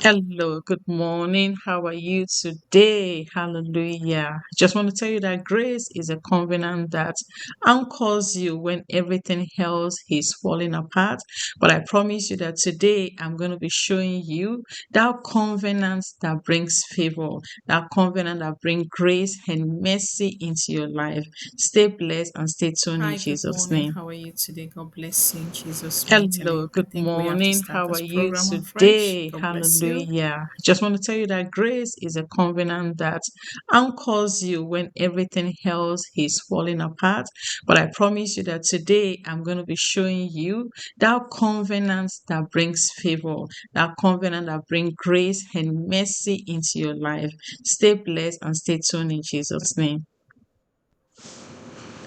Hello, good morning. How are you today? Hallelujah. Just want to tell you that grace is a covenant that anchors you when everything else is falling apart. But I promise you that today I'm going to be showing you that covenant that brings favor, that covenant that brings grace and mercy into your life. Stay blessed and stay tuned in Hi, good Jesus' morning. name. How are you today? God bless you in Jesus' mighty Hello, name. I good think we have to morning. start How are this you program on fresh. today? God bless you. Hallelujah. Just want to tell you that grace is a covenant that anchors you when everything else is falling apart. But I promise you that today I'm going to be showing you that covenant that brings favor, that covenant that brings grace and mercy into your life. Stay blessed and stay tuned in Jesus' name.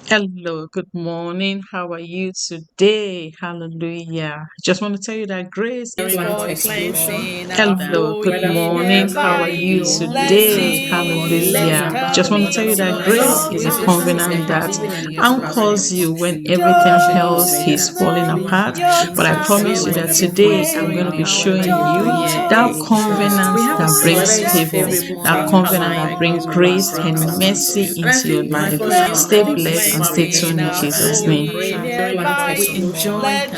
Hello, good morning. How are you today? Hallelujah. Just want to tell you that grace is Everyone for praise the Lord. Hello, good morning. How are you today? Hallelujah. Just want to tell you that grace is a covenant that anchors you when everything else is falling apart. But I promise you that today I'm going to be showing you that covenant that brings favor, that covenant that brings grace and mercy into your life. Stay blessed and stay tuned in Jesus' name.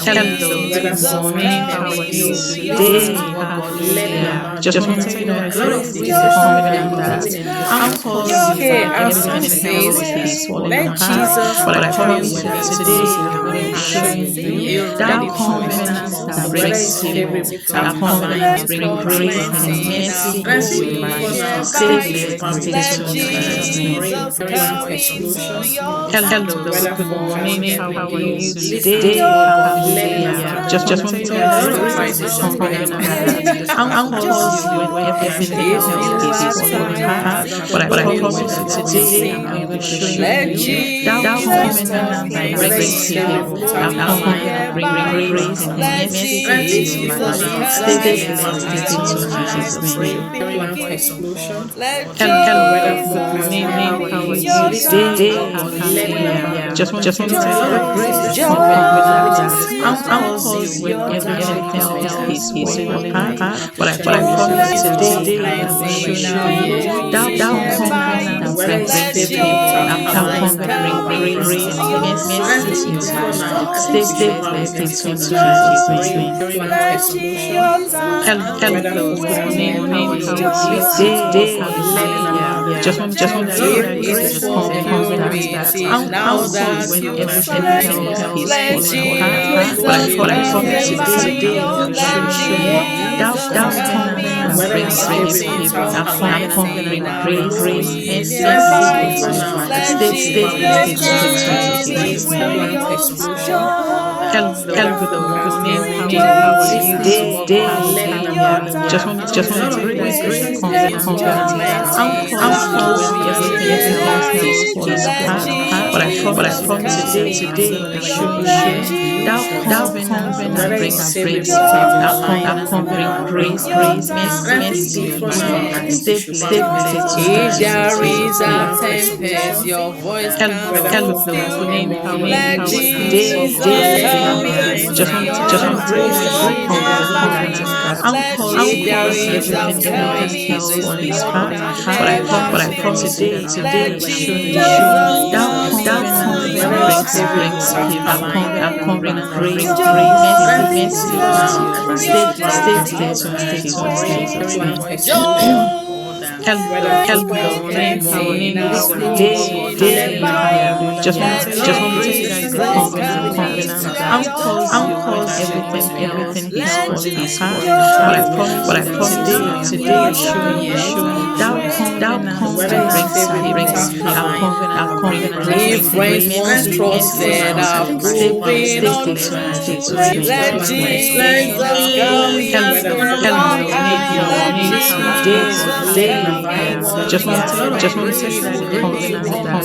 Hello, good morning. How are you today? Hallelujah. Just want to tell you that grace is a covenant that anchors you Okay, when our song everything says, else is falling let apart. Jesus But I come promise you with that you today today. I'm going to be showing you You that ready for covenant that testimonies? Whether brings it's favor, favorable to that you, covenant that challenges, brings or grace and planting our mercy into your life. Stay faith blessed and family stay tuned in Jesus' name. everyone praise the Lord. Hello, good morning. How are you today? Hallelujah. Just want to tell you that grace is a covenant that anchors you when everything If else you is are falling tired apart. But I promise you that today I'm going to be showing let you that Jesus covenant come that and brings save. favor, that covenant that brings grace and mercy into Let your life. Jesus Stay come blessed and stay tuned in Jesus' name. everyone praise the Lord. Hello, good morning. How are you today? Hallelujah. Just want to tell you that grace is a covenant that anchors you when everything else is falling apart. But I promise you that today I'm going to be showing you that covenant that brings favor, that covenant that brings grace and mercy into your life. Stay blessed and stay tuned in Jesus' name. Everyone praise the Lord. Hello, good morning. How are you today? Hallelujah. Just want to tell you If that it's grace is a covenant that now anchors you that when you everything find else your is falling apart. Jesus But I will promise you today I'm going to be showing you that covenant that brings favor, that covenant that brings grace and mercy into your life. Stay blessed, stay tuned in Jesus' name. Hello, good morning. How are you today? Hallelujah. Just want to tell you that grace is a covenant that anchors you when everything else is falling apart. But I promise you today I'm going to be showing you that covenant that brings favor, that covenant that brings grace and mercy into your life. Stay blessed, stay tuned in if there is Jesus' a name. tempest, your voice Hello, can good morning. How are you let today? Jesus Hallelujah. come Just in want to tell your you that grace is a life. covenant that anchors If you there when is a everything else promise, falling God apart. can But I never promise you that fail. today Let I'm showing you Jesus that come covenant in that your brings favor, that covenant that brings grace and mercy into your life. Stay blessed and stay tuned in Jesus' name. Good morning. How are you today? Hallelujah. Just want to tell you that grace is a covenant that anchors you when everything is falling apart. But I promise you that today I'm showing you that covenant that brings favor, that covenant that brings if grace and friends once mercy into your trusted life. are Stay proving blessed and stay untrue, tuned in let Jesus' name. Jesus come in your Good life. Let morning Jesus today. come in Just want to tell you that grace is a covenant that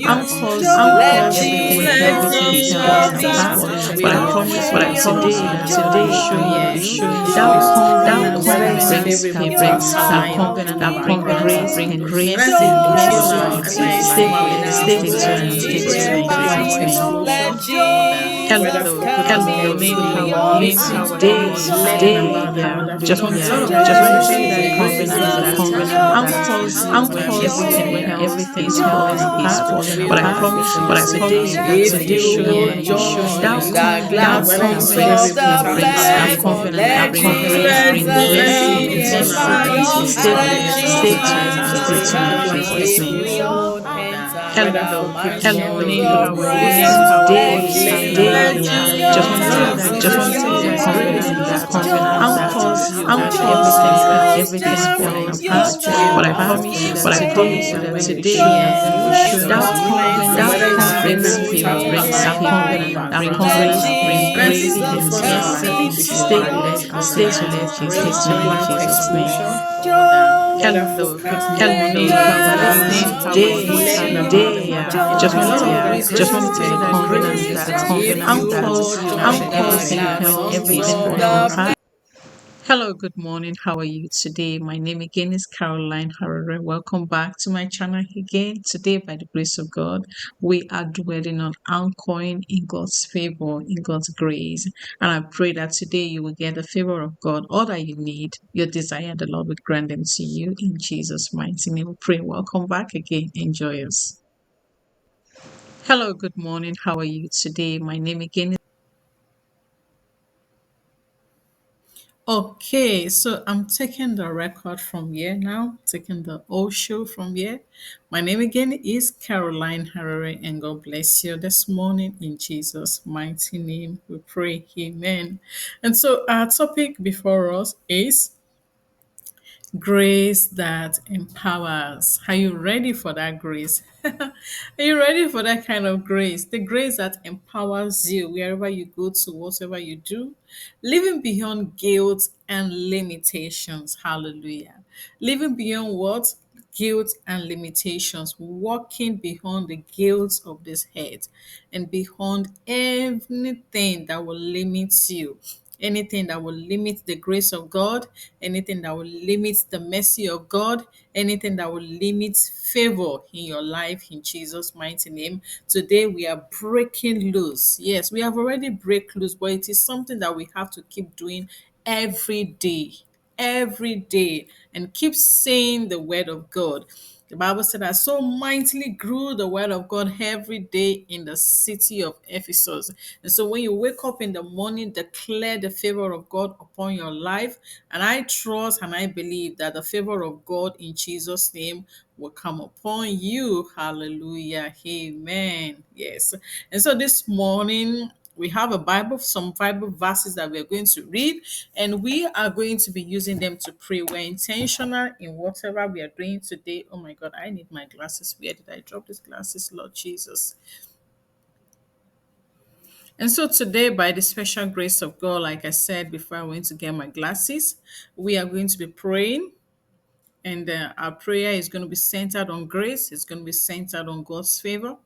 anchors let you when everything Jesus else is come falling in apart. But I promise you that today I'm going to be showing you that covenant that brings favor, that covenant that brings grace and mercy into your life. Stay blessed and stay tuned in Jesus' name. Hello, good morning. How are you today? Yeah, just want to tell you that grace is a covenant that calls you when everything is falling apart. But I promise you that today you should that covenant that brings favor, bring blessing into your life. Stay tuned and stay tuned in Jesus' name. Hello, good morning. Today, just want to tell you that grace is a covenant that calls you when everything is falling apart. But I promise you that today you should that brings favor, that covenant bring blessing into your life. Stay tuned in Jesus' name. Hello, how are you today? Yeah, just want to tell you that covenant that calls you when everything is falling apart. Hello, good morning. How are you today? My name again is Caroline Harare. Welcome back to my channel again. Today, by the grace of God, we are dwelling on anchoring in God's favor, in God's grace. And I pray that today you will get the favor of God, all that you need, your desire, the Lord will grant them to you in Jesus' mighty name. We pray. Welcome back again. Enjoy us. Hello, good morning. How are you today? My name again. Okay, so I'm taking the record from here now, taking the old show from here. My name again is Caroline Harare, and God bless you this morning in Jesus' mighty name. We pray, Amen. And so, our topic before us is grace that empowers. Are you ready for that grace? Are you ready for that kind of grace? The grace that empowers you wherever you go to, whatever you do, living beyond guilt and limitations. Hallelujah. Living beyond what? Guilt and limitations, walking beyond the guilt of this head and beyond anything that will limit you, anything that will limit the grace of God, anything that will limit the mercy of God, anything that will limit favor in your life in Jesus' mighty name. Today we are breaking loose. Yes, we have already break loose, but it is something that we have to keep doing every day, and keep saying the word of God. The Bible said that so mightily grew the word of God every day in the city of Ephesus. And so when you wake up in the morning, declare the favor of God upon your life. And I trust and I believe that the favor of God in Jesus' name will come upon you. Hallelujah. Amen. Yes. And so this morning, we have a Bible, some Bible verses that we're going to read, and we are going to be using them to pray. We're intentional in whatever we are doing today. Oh my God, I need my glasses. Where did I drop these glasses, Lord Jesus? And so today, by the special grace of God, like I said before I went to get my glasses, we are going to be praying. And our prayer is going to be centered on grace. It's going to be centered on God's favor.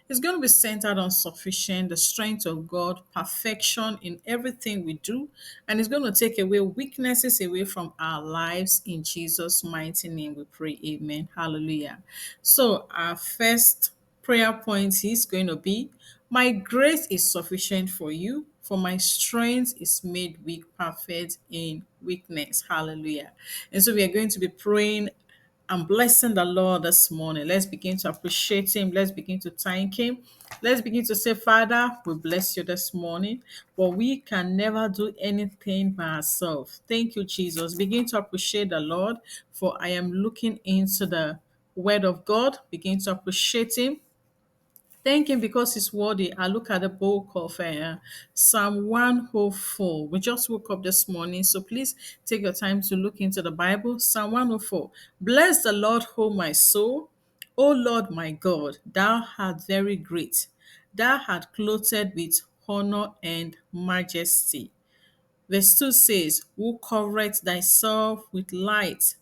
It's going to be centered on sufficient, the strength of God, perfection in everything we do. And it's going to take away weaknesses away from our lives. In Jesus' mighty name, we pray. Amen. Hallelujah. So, our first prayer point is going to be, my grace is sufficient for you, for my strength is made weak perfect in weakness. Hallelujah. And so we are going to be praying and blessing the Lord this morning. Let's begin to appreciate Him. Let's begin to thank Him. Let's begin to say, Father, we bless you this morning, but we can never do anything by ourselves. Thank you, Jesus. Begin to appreciate the Lord, for I am looking into the Word of God. Begin to appreciate Him. Thank Him because He's worthy. I look at the book of Psalm 104. We just woke up this morning, so please take your time to look into the Bible. Psalm 104. Bless the Lord, O my soul. O Lord my God, thou art very great. Thou art clothed with honor and majesty. Verse 2 says, who covereth thyself with light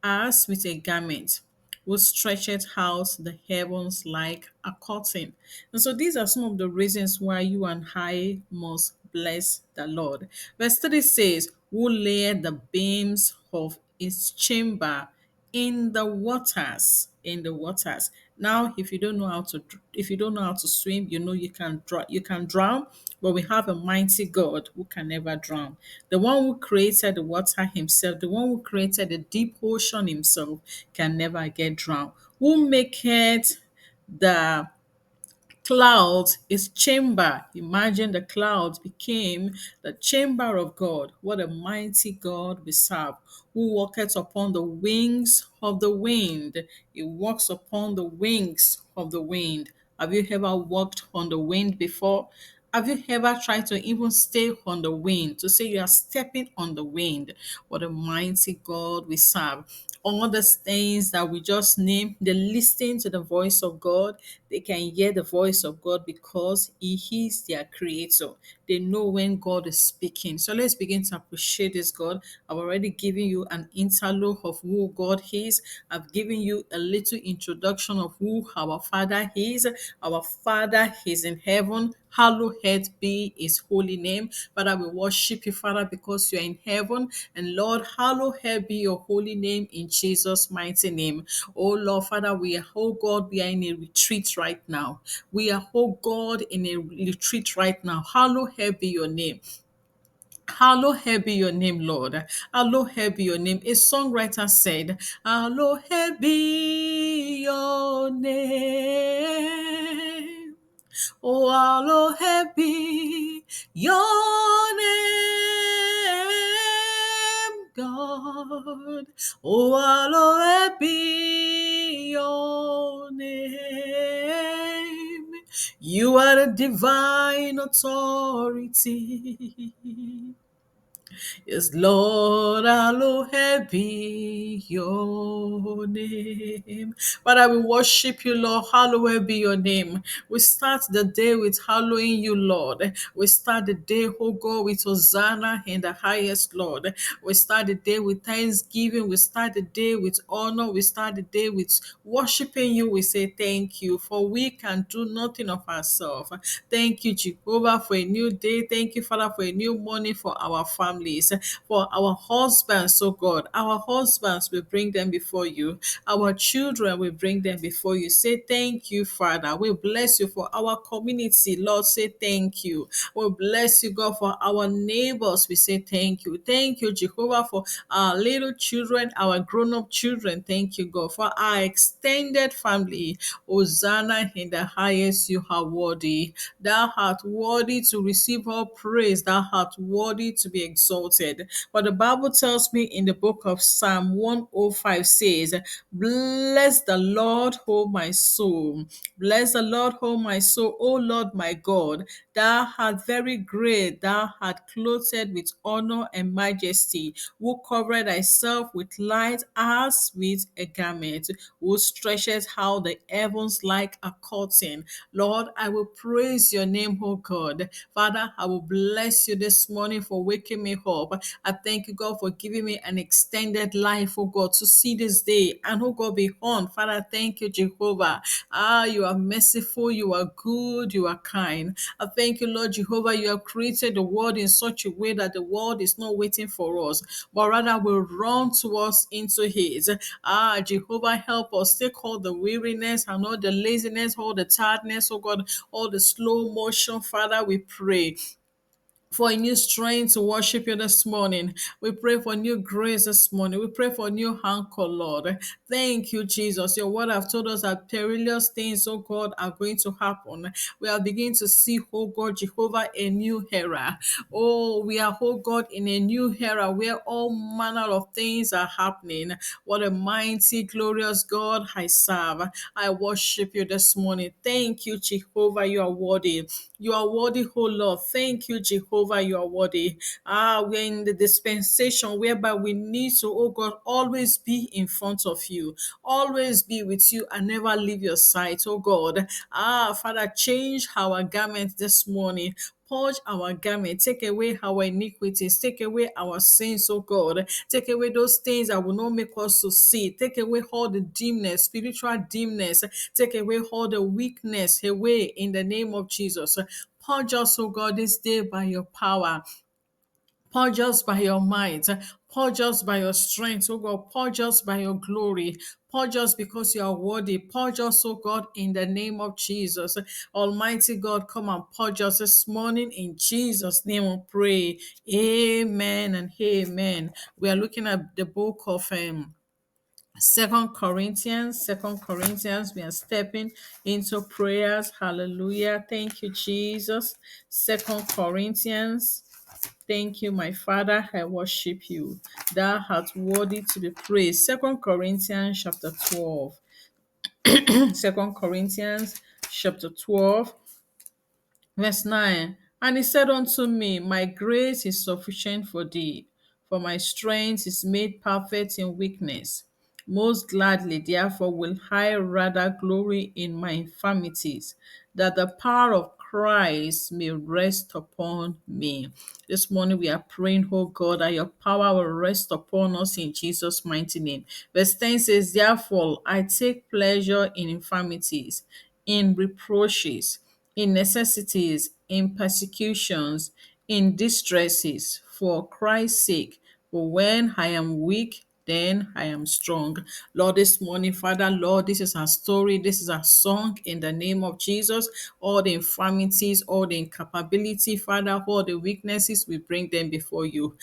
as with a garment, who stretcheth out the heavens like a curtain. And so these are some of the reasons why you and I must bless the Lord. Verse 3 says, who laid the beams of his chamber in the waters, in the waters. Now, if you don't know how to swim, you know you can drown, but we have a mighty God who can never drown. The one who created the water himself, the one who created the deep ocean himself, can never get drowned. Who maketh the clouds is chamber. Imagine the clouds became the chamber of God. What a mighty God we serve, who walketh upon the wings of the wind. He walks upon the wings of the wind. Have you ever walked on the wind before? Have you ever tried to even stay on the wind, to say you are stepping on the wind? What a mighty God we serve. All these things that we just named, they listen to the voice of God. They can hear the voice of God because He is their creator. They know when God is speaking. So let's begin to appreciate this God. I've already given you an interlude of who God is. I've given you a little introduction of who our Father is. Our Father is in heaven. Hallowed be his holy name. Father, we worship you, Father, because you are in heaven. And Lord, hallowed be your holy name in Jesus' mighty name. Oh Lord, Father, oh God, we are in a retreat right now. We are, oh God, in a retreat right now. Hallowed be your name. Hallowed be your name, Lord. Hallowed be your name. A songwriter said, Hallowed be your name. Oh, hallowed be your name, God. Oh, hallowed be your name. You are the divine authority. Yes, Lord, hallowed be your name. Father, we worship you, Lord. Hallowed be your name. We start the day with hallowing you, Lord. We start the day, oh God, with Hosanna in the highest, Lord. We start the day with thanksgiving. We start the day with honor. We start the day with worshiping you. We say thank you, for we can do nothing of ourselves. Thank you, Jehovah, for a new day. Thank you, Father, for a new morning for our families, for our husbands, oh God. Our husbands, we bring them before you. Our children, we bring them before you. Say thank you, Father. We bless you for our community. Lord, say thank you. We bless you, God, for our neighbors. We say thank you. Thank you, Jehovah, for our little children, our grown-up children. Thank you, God, for our extended family. Hosanna in the highest, you are worthy. Thou art worthy to receive all praise. Thou art worthy to be exalted. But the Bible tells me in the book of Psalm 105 says, Bless the Lord, O my soul. Bless the Lord, O my soul. O Lord, my God, thou art very great. Thou art clothed with honor and majesty, who covered thyself with light as with a garment, who stretches out the heavens like a curtain. Lord, I will praise your name, oh God. Father, I will bless you this morning for waking me up. I thank you, God, for giving me an extended life, oh God, to see this day and, oh God, beyond. Father, thank you, Jehovah. You are merciful, you are good, you are kind. I thank you, Lord Jehovah. You have created the world in such a way that the world is not waiting for us, but rather will run to us into His. Jehovah, help us take all the weariness and all the laziness, all the tiredness, oh God, all the slow motion, Father, we pray for a new strength to worship you this morning. We pray for new grace this morning. We pray for new anchor, Lord. Thank you, Jesus. Your word have told us that perilous things, oh God, are going to happen. We are beginning to see, oh God, Jehovah, a new era. Oh, we are, oh God, in a new era where all manner of things are happening. What a mighty, glorious God I serve. I worship you this morning. Thank you, Jehovah. You are worthy. You are worthy, oh Lord. Thank you, Jehovah. You are worthy. We're in the dispensation whereby we need to, oh God, always be in front of you, always be with you and never leave your sight, oh God. Father, change our garment this morning. Purge our garment, take away our iniquities, take away our sins, oh God. Take away those things that will not make us to see. Take away all the dimness, spiritual dimness. Take away all the weakness away in the name of Jesus. Purge us, oh God, this day by your power. Purge us by your might. Purge us by your strength, oh God. Purge us by your glory. Purge us because you are worthy. Purge us, oh God, in the name of Jesus. Almighty God, come and purge us this morning. In Jesus' name we pray. Amen and amen. We are looking at the book of Second Corinthians. We are stepping into prayers. Hallelujah. Thank you, Jesus. Second Corinthians. Thank you, my Father. I worship you. Thou art worthy to be praised. 2 Corinthians chapter 12. 2 Corinthians chapter 12, verse 9. And he said unto me, my grace is sufficient for thee, for my strength is made perfect in weakness. Most gladly, therefore, will I rather glory in my infirmities, that the power of Christ may rest upon me. This morning we are praying, oh God, that your power will rest upon us in Jesus' mighty name. Verse 10 says, therefore, I take pleasure in infirmities, in reproaches, in necessities, in persecutions, in distresses, for Christ's sake. For when I am weak, then I am strong. Lord, this morning, Father, Lord, this is our story. This is our song in the name of Jesus. All the infirmities, all the incapability, Father, all the weaknesses, we bring them before you.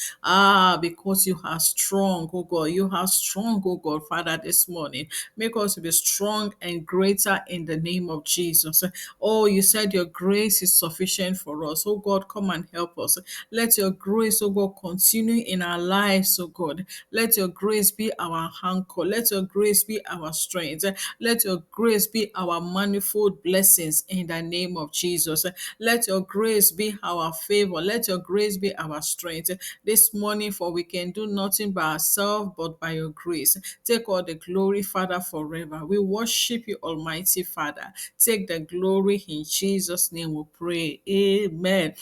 Because you are strong, oh God. You are strong, oh God, Father, this morning. Make us be strong and greater in the name of Jesus. Oh, you said your grace is sufficient for us. Oh God, come and help us. Let your grace, oh God, continue in our lives, oh God. Let your grace be our anchor. Let your grace be our strength. Let your grace be our manifold blessings in the name of Jesus. Let your grace be our favor. Let your grace be our strength. This morning, for we can do nothing by ourselves but by your grace. Take all the glory, Father, forever. We worship you, Almighty Father. Take the glory in Jesus' name we pray. Amen.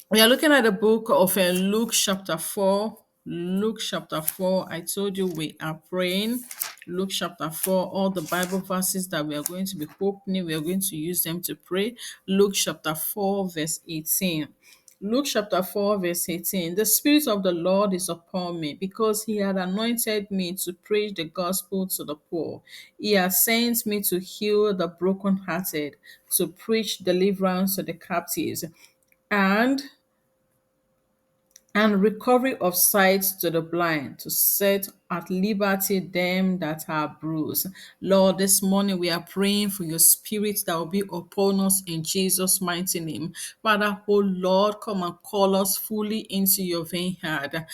We are looking at the book of Luke chapter 4. Luke chapter 4. I told you we are praying. Luke chapter 4. All the Bible verses that we are going to be opening, we are going to use them to pray. Luke chapter 4, verse 18. Luke chapter 4, verse 18. The Spirit of the Lord is upon me, because he had anointed me to preach the gospel to the poor. He has sent me to heal the brokenhearted, to preach deliverance to the captives, and recovery of sight to the blind, to set at liberty them that are bruised. Lord, this morning we are praying for your spirit that will be upon us in Jesus' mighty name. Father, oh Lord, come and call us fully into your vineyard.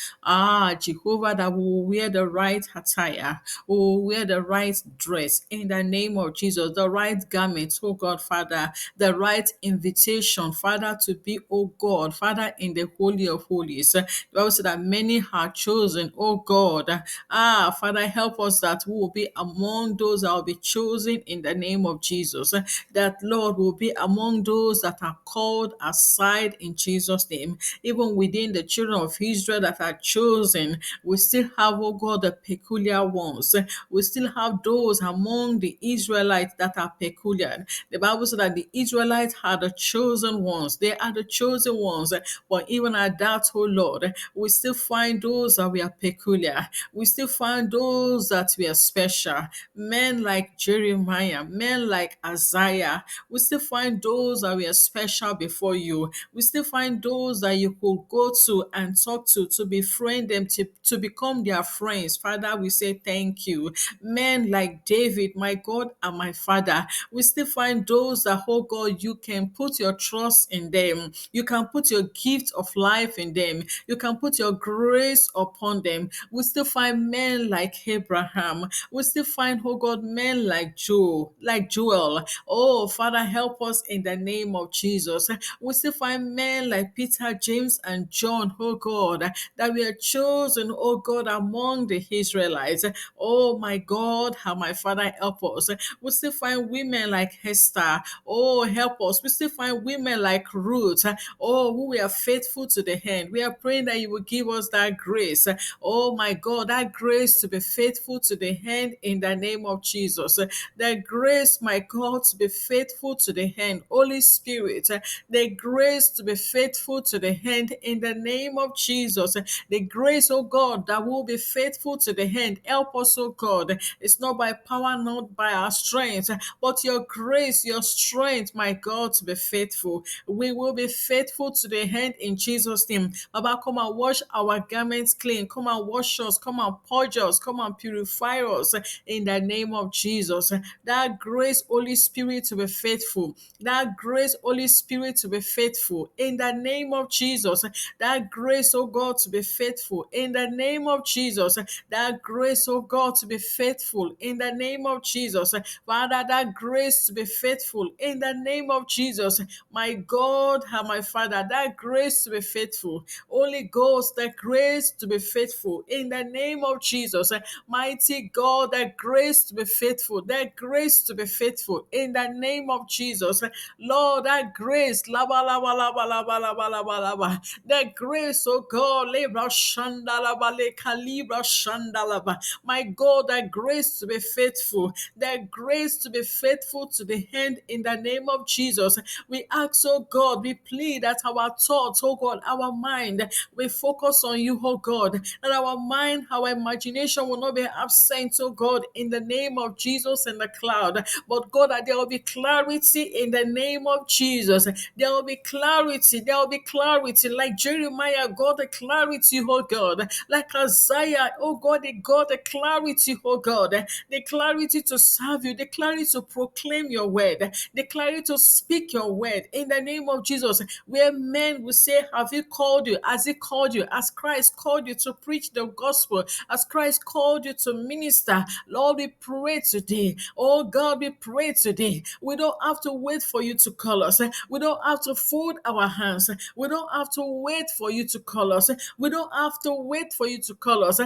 Jehovah, that we will wear the right attire, we will wear the right dress in the name of Jesus, the right garment, oh God, Father, the right invitation, Father, to be, oh God, Father, in the Holy of Holies. The Bible said that many are chosen, oh God. Father, help us that we will be among those that will be chosen in the name of Jesus. That, Lord, will be among those that are called aside in Jesus' name. Even within the children of Israel that are chosen, we still have, oh God, the peculiar ones. We still have those among the Israelites that are peculiar. The Bible said that the Israelites are the chosen ones. They are the chosen ones. But even at that, oh Lord, we still find those that we are peculiar. We still find those that we are special. Men like Jeremiah, men like Isaiah. We still find those that we are special before you. We still find those that you could go to and talk to befriend them, to become their friends. Father, we say thank you. Men like David, my God and my Father. We still find those that, oh God, you can put your trust in them. You can put your gift of life in them. You can put your grace upon them. We still find men like Abraham. We still find, oh God, men like Joel. Oh, Father, help us in the name of Jesus. We still find men like Peter, James, and John, oh God, that we are chosen, oh God, among the Israelites. Oh my God, how my Father, help us. We still find women like Esther. Oh, help us. We still find women like Ruth. Oh, who we are faithful to the end. We are praying that you will give us that grace. Oh my God, that that grace to be faithful to the end in the name of Jesus. The grace, my God, to be faithful to the end. Holy Spirit, the grace to be faithful to the end in the name of Jesus. The grace, oh God, that will be faithful to the end. Help us, oh God. It's not by power, not by our strength, but your grace, your strength, my God, to be faithful. We will be faithful to the end in Jesus' name. Baba, come and wash our garments clean. Come and wash us. Come and purge us. Come and purify us in the name of Jesus. That grace, Holy Spirit, to be faithful. That grace, Holy Spirit, to be faithful in the name of Jesus. That grace, oh God, to be faithful in the name of Jesus. That grace, oh God, to be faithful in the name of Jesus. Father, that grace to be faithful in the name of Jesus. My God and my Father, that grace to be faithful. Holy Ghost, that grace to be faithful in the name of Jesus. Mighty God, that grace to be faithful, that grace to be faithful in the name of Jesus. Lord, that grace, laba, laba, laba, laba, laba, laba, laba. That grace, oh God, lebra shanda laba, le kalibra shanda laba. My God, that grace to be faithful, that grace to be faithful to the end in the name of Jesus. We ask, oh God, we plead that our thoughts, oh God, our mind, we focus on you, oh God, that our mind, our imagination will not be absent, oh God, in the name of Jesus in the cloud. But God, that there will be clarity in the name of Jesus. There will be clarity. There will be clarity. Like Jeremiah, God, the clarity, oh God. Like Isaiah, oh God, the God, the clarity, oh God. The clarity to serve you. The clarity to proclaim your word. The clarity to speak your word in the name of Jesus. Where men will say, have he called you? Has he called you? As Christ called you to preach the gospel. As Christ called you to minister. Lord, we pray today. Oh God, we pray today. We don't have to wait for you to call us. We don't have to fold our hands. We don't have to wait for you to call us. We don't have to wait for you to call us.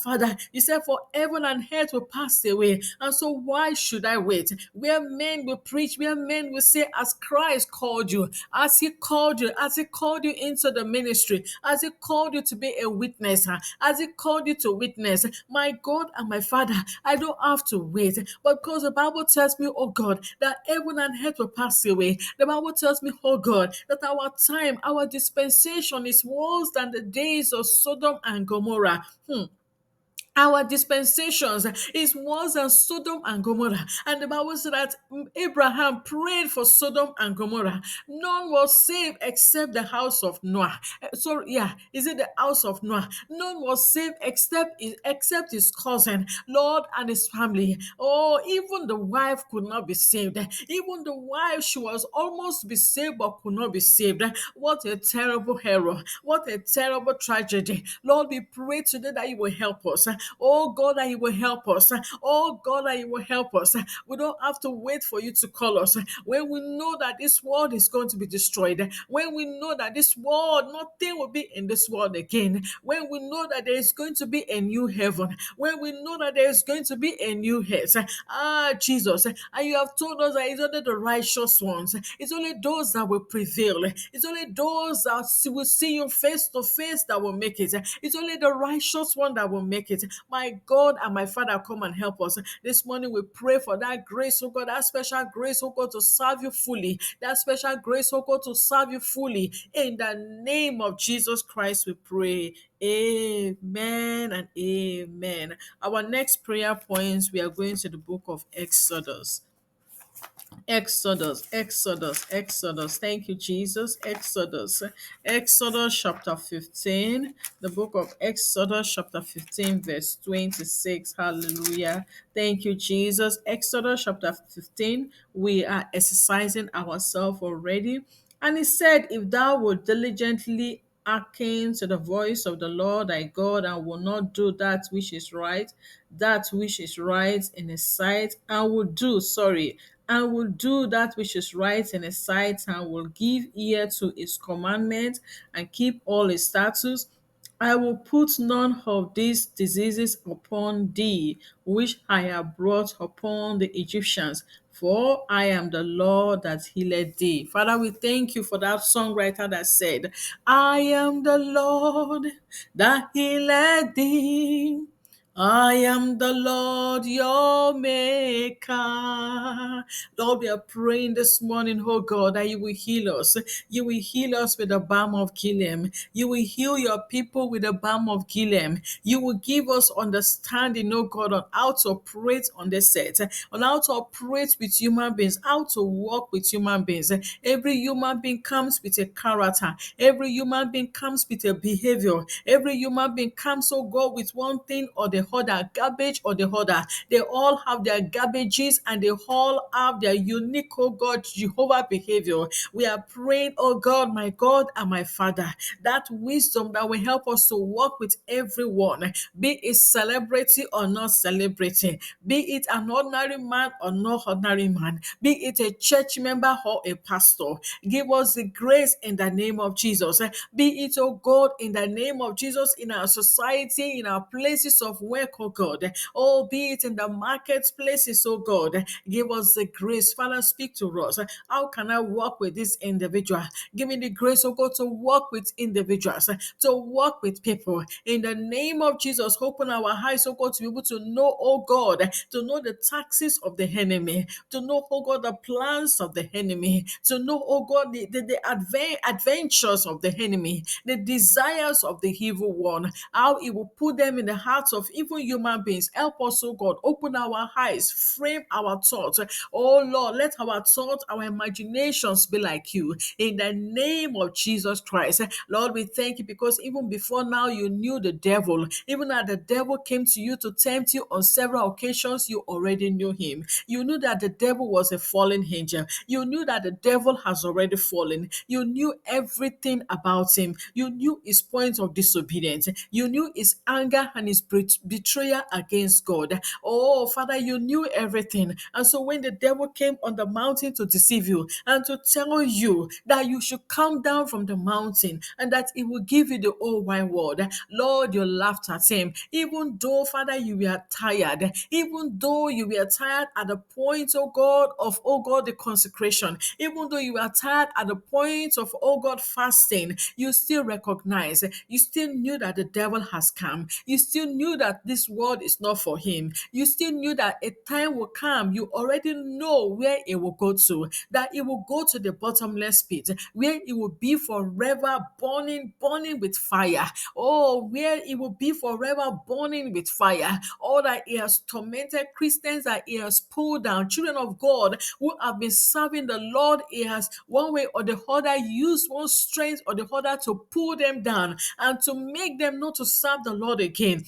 Father, you said for heaven and earth will pass away. And so why should I wait? Where men will preach, where men will say, as Christ called you, as he called you into the ministry, as he called you to be a witness, as he called you to witness, my God and my Father, I don't have to wait. But because the Bible tells me, oh God, that heaven and earth will pass away. The Bible tells me, oh God, that our time, our dispensation is worse than the days of Sodom and Gomorrah. Our dispensations is worse than Sodom and Gomorrah. And the Bible said that Abraham prayed for Sodom and Gomorrah. None was saved except the house of Noah. So yeah, is it the house of Noah? None was saved except his cousin, Lord, and his family. Oh, even the wife could not be saved. Even the wife, she was almost to be saved but could not be saved. What a terrible error. What a terrible tragedy. Lord, we pray today that you will help us. Oh God, that you will help us. Oh God, that you will help us. We don't have to wait for you to call us. When we know that this world is going to be destroyed, when we know that this world, nothing will be in this world again, when we know that there is going to be a new heaven, when we know that there is going to be a new earth. Jesus, and you have told us that it's only the righteous ones, it's only those that will prevail, it's only those that will see you face to face that will make it, it's only the righteous one that will make it. My God and my Father, come and help us. This morning we pray for that grace, oh God, that special grace, oh God, to serve you fully. That special grace, oh God, to serve you fully. In the name of Jesus Christ, we pray. Amen and amen. Our next prayer points, we are going to the book of Exodus. Exodus. Thank you, Jesus. Exodus chapter 15. The book of Exodus chapter 15, verse 26. Hallelujah. Thank you, Jesus. Exodus chapter 15. We are exercising ourselves already. And he said, if thou wilt diligently hearken to the voice of the Lord thy God, and will not do that which is right in his sight, and will do that which is right in his sight, and will give ear to his commandment, and keep all his statutes, I will put none of these diseases upon thee, which I have brought upon the Egyptians, for I am the Lord that healeth thee. Father, we thank you for that songwriter that said, I am the Lord that healeth thee. I am the Lord your maker. Lord, we are praying this morning, oh God, that you will heal us. You will heal us with the balm of Gilead. You will heal your people with the balm of Gilead. You will give us understanding, oh God, on how to operate on the set, on how to operate with human beings, how to work with human beings. Every human being comes with a character. Every human being comes with a behavior. Every human being comes, oh God, with one thing or the other, garbage or the other. They all have their garbages and they all have their unique, oh God, Jehovah behavior. We are praying, oh God and my Father, that wisdom that will help us to work with everyone, be it celebrity or not celebrity, be it an ordinary man or not ordinary man, be it a church member or a pastor. Give us the grace in the name of Jesus. Be it, oh God, in the name of Jesus, in our society, in our places of work, oh God. Oh, be it in the marketplaces, oh God. Give us the grace. Father, speak to us. How can I work with this individual? Give me the grace, oh God, to work with individuals, to work with people. In the name of Jesus, open our eyes, oh God, to be able to know, oh God, to know the taxes of the enemy, to know, oh God, the plans of the enemy, to know, oh God, the adventures of the enemy, the desires of the evil one, how he will put them in the hearts of evil human beings. Help us, oh God, open our eyes, frame our thoughts. Oh Lord, let our thoughts, our imaginations be like you. In the name of Jesus Christ, Lord, we thank you because even before now you knew the devil. Even as the devil came to you to tempt you on several occasions, you already knew him. You knew that the devil was a fallen angel. You knew that the devil has already fallen. You knew everything about him. You knew his point of disobedience. You knew his anger and his betrayal against God. Oh, Father, you knew everything. And so when the devil came on the mountain to deceive you and to tell you that you should come down from the mountain and that he will give you the whole wide world, Lord, you laughed at him. Even though, Father, you were tired, even though you were tired at the point, oh God, of, oh God, the consecration, even though you were tired at the point of, oh God, fasting, you still recognize, you still knew that the devil has come. You still knew that this world is not for him. You still knew that a time will come. You already know where it will go to, that it will go to the bottomless pit, where it will be forever burning, burning with fire. Oh, where it will be forever burning with fire. All that he has tormented Christians, that he has pulled down, children of God who have been serving the Lord, he has one way or the other used one strength or the other to pull them down and to make them not to serve the Lord again.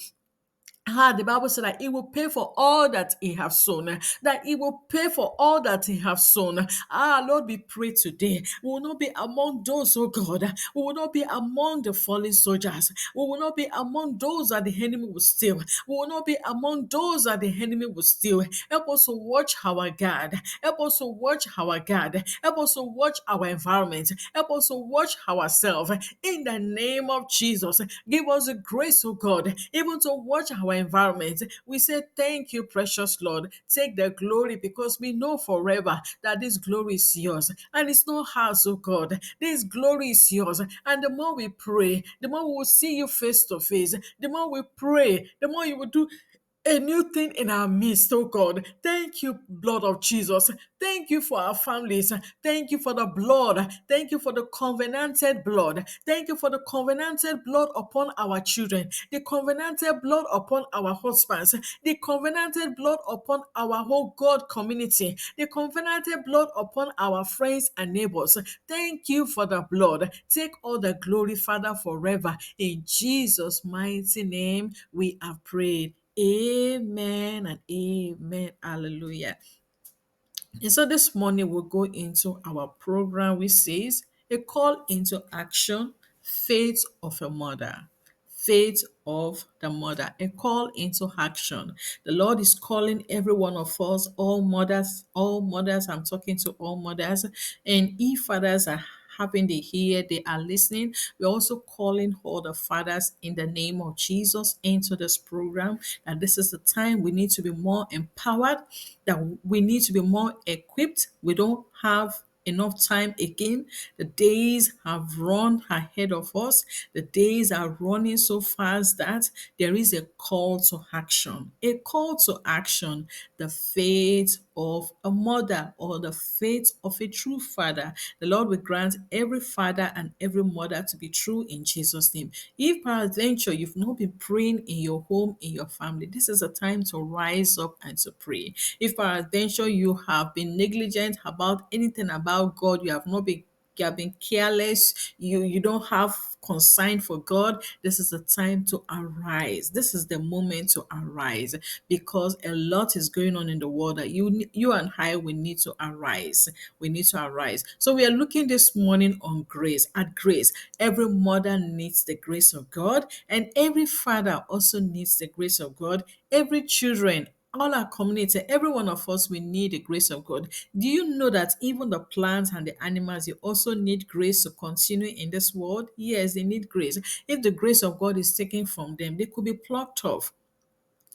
The Bible said that he will pay for all that he has sown, that he will pay for all that he has sown. Lord, we pray today. We will not be among those, oh God. We will not be among the fallen soldiers. We will not be among those that the enemy will steal. We will not be among those that the enemy will steal. Help us to watch our God. Help us to watch our God. Help us to watch our environment. Help us to watch ourselves. In the name of Jesus, give us the grace, oh God, even to watch our environment. We say thank you, precious Lord. Take the glory because we know forever that this glory is yours and it's not ours, oh God. This glory is yours. And the more we pray, the more we will see you face to face. The more we pray, the more you will do a new thing in our midst, oh God. Thank you, blood of Jesus. Thank you for our families. Thank you for the blood. Thank you for the covenanted blood. Thank you for the covenanted blood upon our children, the covenanted blood upon our husbands, the covenanted blood upon our whole God community, the covenanted blood upon our friends and neighbors. Thank you for the blood. Take all the glory, Father, forever. In Jesus' mighty name, we have prayed. Amen and amen. Hallelujah. And so this morning we'll go into our program which says a call into action, faith of a mother. Faith of the mother, a call into action. The Lord is calling every one of us, all mothers, I'm talking to all mothers, and if fathers are having the ear, they are listening. We're also calling all the fathers in the name of Jesus into this program. And this is the time we need to be more empowered, that we need to be more equipped. We don't have enough time again. The days have run ahead of us. The days are running so fast that there is a call to action. A call to action. The faith of a mother or the faith of a true father. The Lord will grant every father and every mother to be true in Jesus' name. If peradventure you've not been praying in your home, in your family, this is a time to rise up and to pray. If peradventure you have been negligent about anything about God, you have been careless, you don't have concern for God, this is the time to arise. This is the moment to arise, because a lot is going on in the world that you and I we need to arise. We need to arise. So we are looking this morning on grace. At grace, every mother needs the grace of God, and every father also needs the grace of God. Every children, all our community, every one of us, we need the grace of God. Do you know that even the plants and the animals, you also need grace to continue in this world? Yes, they need grace. If the grace of God is taken from them, they could be plucked off.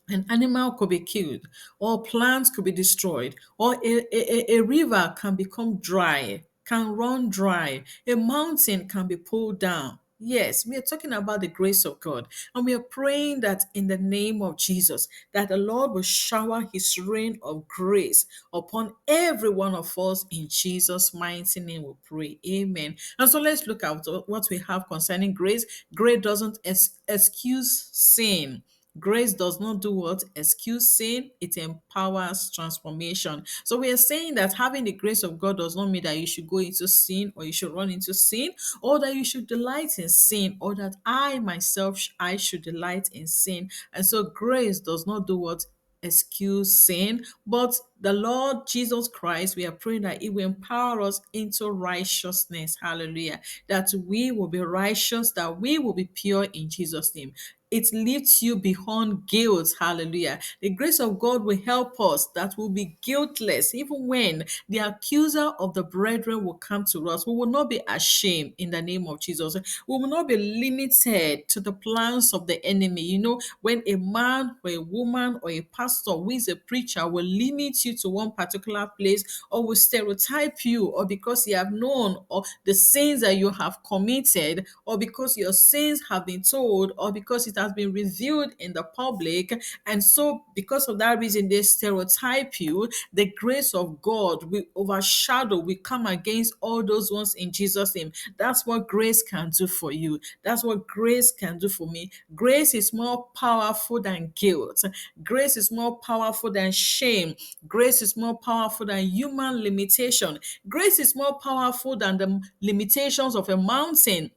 An animal could be killed, or plants could be destroyed, or a river can become dry, can run dry, a mountain can be pulled down. Yes, we are talking about the grace of God, and we are praying that in the name of Jesus, that the Lord will shower his rain of grace upon every one of us in Jesus' mighty name we pray. Amen. And so let's look at what we have concerning grace. Grace doesn't excuse sin. Grace does not do what? Excuse sin, it empowers transformation. So we are saying that having the grace of God does not mean that you should go into sin or you should run into sin or that you should delight in sin or that I myself, I should delight in sin. And so grace does not do what? Excuse sin, but the Lord Jesus Christ, we are praying that He will empower us into righteousness. Hallelujah. That we will be righteous, that we will be pure in Jesus' name. It lifts you beyond guilt. Hallelujah. The grace of God will help us that will be guiltless even when the accuser of the brethren will come to us. We will not be ashamed in the name of Jesus. We will not be limited to the plans of the enemy. You know, when a man or a woman or a pastor who is a preacher will limit you to one particular place or will stereotype you, or because you have known or the sins that you have committed, or because your sins have been told, or because it has been revealed in the public, and so because of that reason they stereotype you, the grace of God will overshadow, will come against all those ones in Jesus' name. That's what grace can do for you. That's what grace can do for me. Grace is more powerful than guilt. Grace is more powerful than shame. Grace is more powerful than human limitation. Grace is more powerful than the limitations of a mountain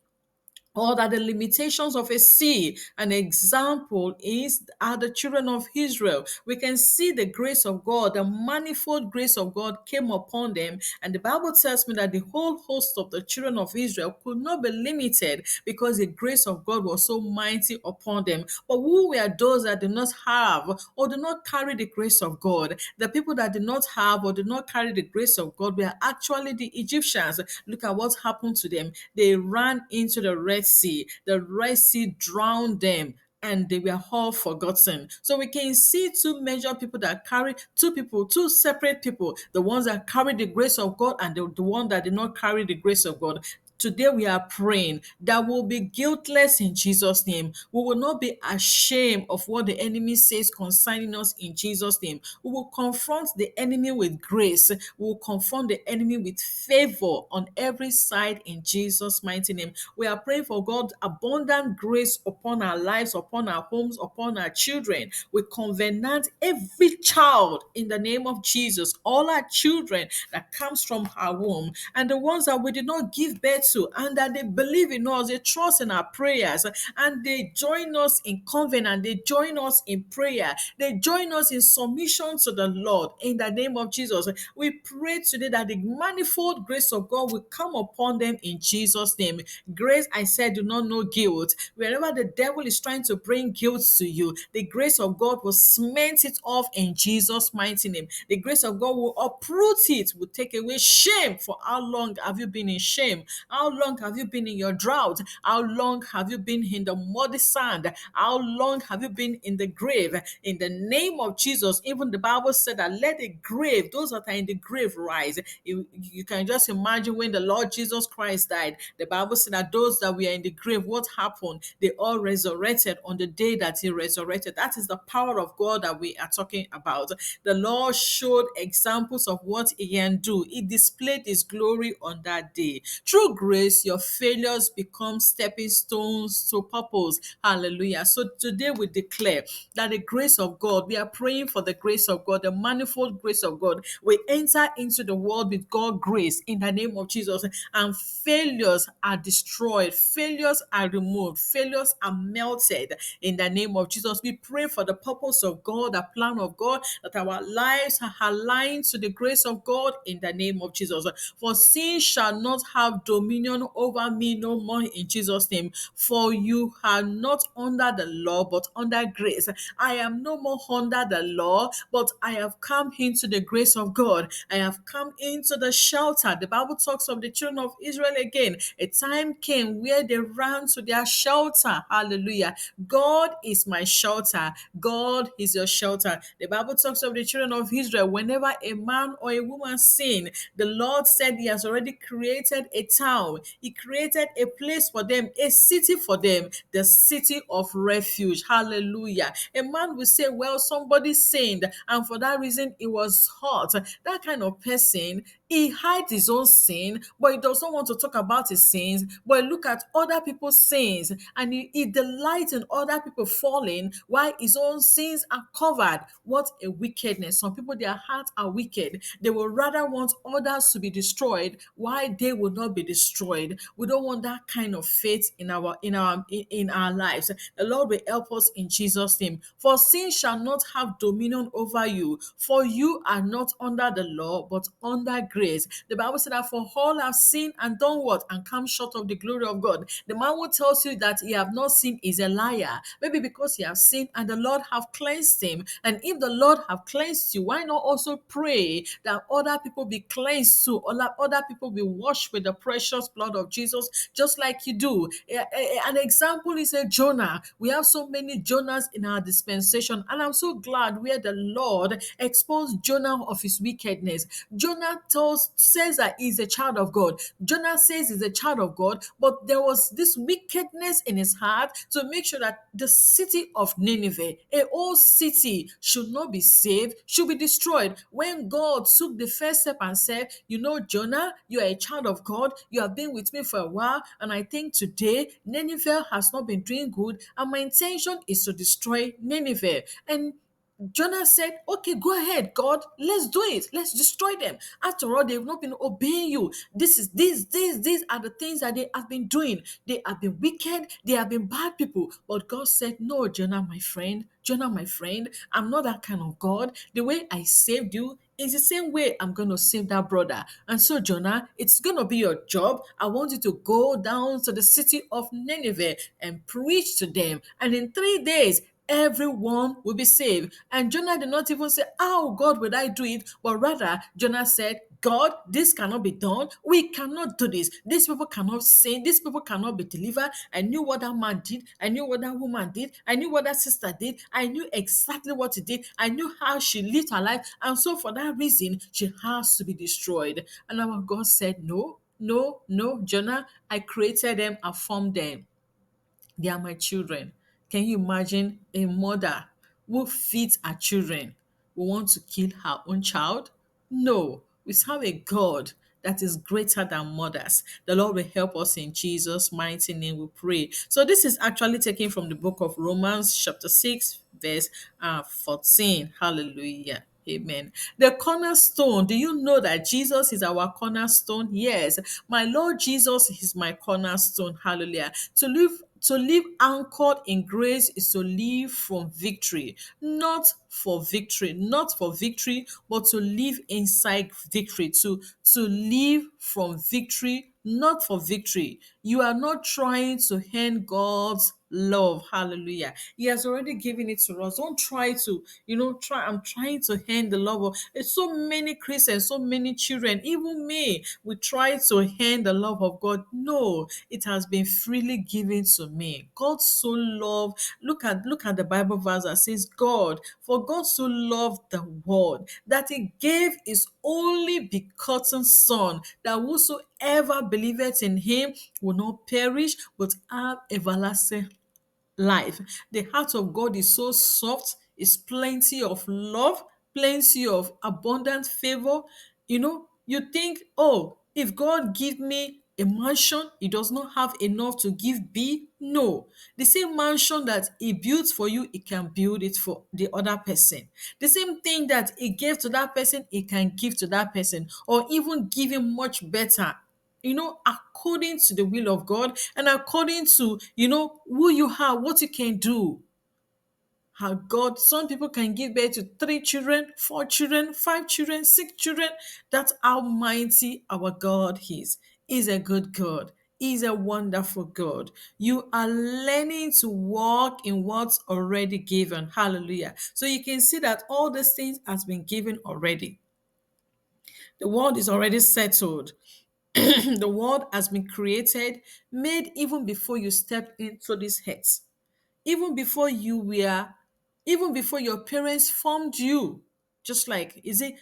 or that the limitations of a sea. An example is are the children of Israel. We can see the grace of God, the manifold grace of God came upon them. And the Bible tells me that the whole host of the children of Israel could not be limited because the grace of God was so mighty upon them. But who were those that did not have or did not carry the grace of God? The people that did not have or did not carry the grace of God were actually the Egyptians. Look at what happened to them. They ran into the Red Sea. The Red Sea drowned them and they were all forgotten. So we can see two major people that carry two people, two separate people, the ones that carry the grace of God and the one that did not carry the grace of God. Today we are praying that we'll be guiltless in Jesus' name. We will not be ashamed of what the enemy says concerning us in Jesus' name. We will confront the enemy with grace. We will confront the enemy with favor on every side in Jesus' mighty name. We are praying for God's abundant grace upon our lives, upon our homes, upon our children. We covenant every child in the name of Jesus, all our children that comes from our womb, and the ones that we did not give birth to, and that they believe in us, they trust in our prayers, and they join us in covenant, they join us in prayer, they join us in submission to the Lord in the name of Jesus. We pray today that the manifold grace of God will come upon them in Jesus' name. Grace, I said, do not know guilt. Wherever the devil is trying to bring guilt to you, the grace of God will cement it off in Jesus' mighty name. The grace of God will uproot it, will take away shame. For how long have you been in shame? How long have you been in your drought? How long have you been in the muddy sand? How long have you been in the grave? In the name of Jesus, even the Bible said that let the grave, those that are in the grave, rise. You can just imagine when the Lord Jesus Christ died. The Bible said that those that were in the grave, what happened? They all resurrected on the day that he resurrected. That is the power of God that we are talking about. The Lord showed examples of what he can do. He displayed his glory on that day. Through grace, your failures become stepping stones to purpose. Hallelujah. So today we declare that the grace of God, we are praying for the grace of God, the manifold grace of God. We enter into the world with God's grace in the name of Jesus, and failures are destroyed, failures are removed, failures are melted in the name of Jesus. We pray for the purpose of God, the plan of God, that our lives are aligned to the grace of God in the name of Jesus. For sin shall not have dominion over me no more in Jesus' name. For you are not under the law, but under grace. I am no more under the law, but I have come into the grace of God. I have come into the shelter. The Bible talks of the children of Israel again. A time came where they ran to their shelter. Hallelujah. God is my shelter. God is your shelter. The Bible talks of the children of Israel. Whenever a man or a woman sin, the Lord said he has already created a town. He created a place for them, a city for them, the city of refuge. Hallelujah. A man will say, well, somebody sinned, and for that reason it was hurt. That kind of person, he hides his own sin, but he does not want to talk about his sins, but he look at other people's sins, and he delights in other people falling while his own sins are covered. What a wickedness. Some people, their hearts are wicked. They will rather want others to be destroyed while they will not be destroyed. We don't want that kind of faith in our lives. The Lord will help us in Jesus' name. For sin shall not have dominion over you, for you are not under the law, but under grace. The Bible said that for all have sinned and done what? And come short of the glory of God. The man who tells you that he have not sinned is a liar. Maybe because he has sinned and the Lord have cleansed him. And if the Lord have cleansed you, why not also pray that other people be cleansed too, or that other people be washed with the precious blood of Jesus, just like you do. An example is a Jonah. We have so many Jonahs in our dispensation, and I'm so glad where the Lord exposed Jonah of his wickedness. Jonah says that he's a child of God. Jonah says he's a child of God, but there was this wickedness in his heart to make sure that the city of Nineveh, a whole city, should not be saved, should be destroyed. When God took the first step and said, you know, Jonah, you are a child of God, you have been with me for a while, and I think today Nineveh has not been doing good, and my intention is to destroy Nineveh. And Jonah said, okay, go ahead, God, let's do it. Let's destroy them. After all, they've not been obeying you. These are the things that they have been doing. They have been wicked, they have been bad people. But God said, no, Jonah, my friend, I'm not that kind of God. The way I saved you is the same way I'm going to save that brother. And so, Jonah, it's going to be your job. I want you to go down to the city of Nineveh and preach to them. And in 3 days, everyone will be saved. And Jonah did not even say, how God would I do it? But rather, Jonah said, God, this cannot be done. We cannot do this. These people cannot sin. These people cannot be delivered. I knew what that man did. I knew what that woman did. I knew what that sister did. I knew exactly what he did. I knew how she lived her life. And so for that reason, she has to be destroyed. And our God said, no, no, no, Jonah, I created them, I formed them. They are my children. Can you imagine a mother who feeds her children who want to kill her own child? No, we serve a God that is greater than mothers. The Lord will help us in Jesus' mighty name, we pray. So this is actually taken from the book of Romans, chapter 6, verse 14. Hallelujah. Amen. The cornerstone. Do you know that Jesus is our cornerstone? Yes. My Lord Jesus is my cornerstone. Hallelujah. To live anchored in grace is to live from victory, not for victory, but to live inside victory, to live from victory, not for victory. You are not trying to earn God's love. Hallelujah. He has already given it to us. Don't try to, I'm trying to earn the love of. It's so many Christians, so many children, even me, we try to earn the love of God. No, it has been freely given to me. God so loved. Look at the Bible verse that says, God, for God so loved the world that he gave his only begotten Son, that whosoever believeth in him will not perish but have everlasting life. The heart of God is so soft, is plenty of love, plenty of abundant favor. You think, oh, if God give me a mansion, he does not have enough to give B. No. The same mansion that he built for you, he can build it for the other person. The same thing that he gave to that person, he can give to that person, or even give him much better, according to the will of God and according to, who you are, what you can do. How God, some people can give birth to 3 children, 4 children, 5 children, 6 children. That's how mighty our God is. He's a good God. He's a wonderful God. You are learning to walk in what's already given. Hallelujah. So you can see that all these things has been given already. The world is already settled. The world has been created, made even before you stepped into this earth, even before you were, even before your parents formed you. Just like, is it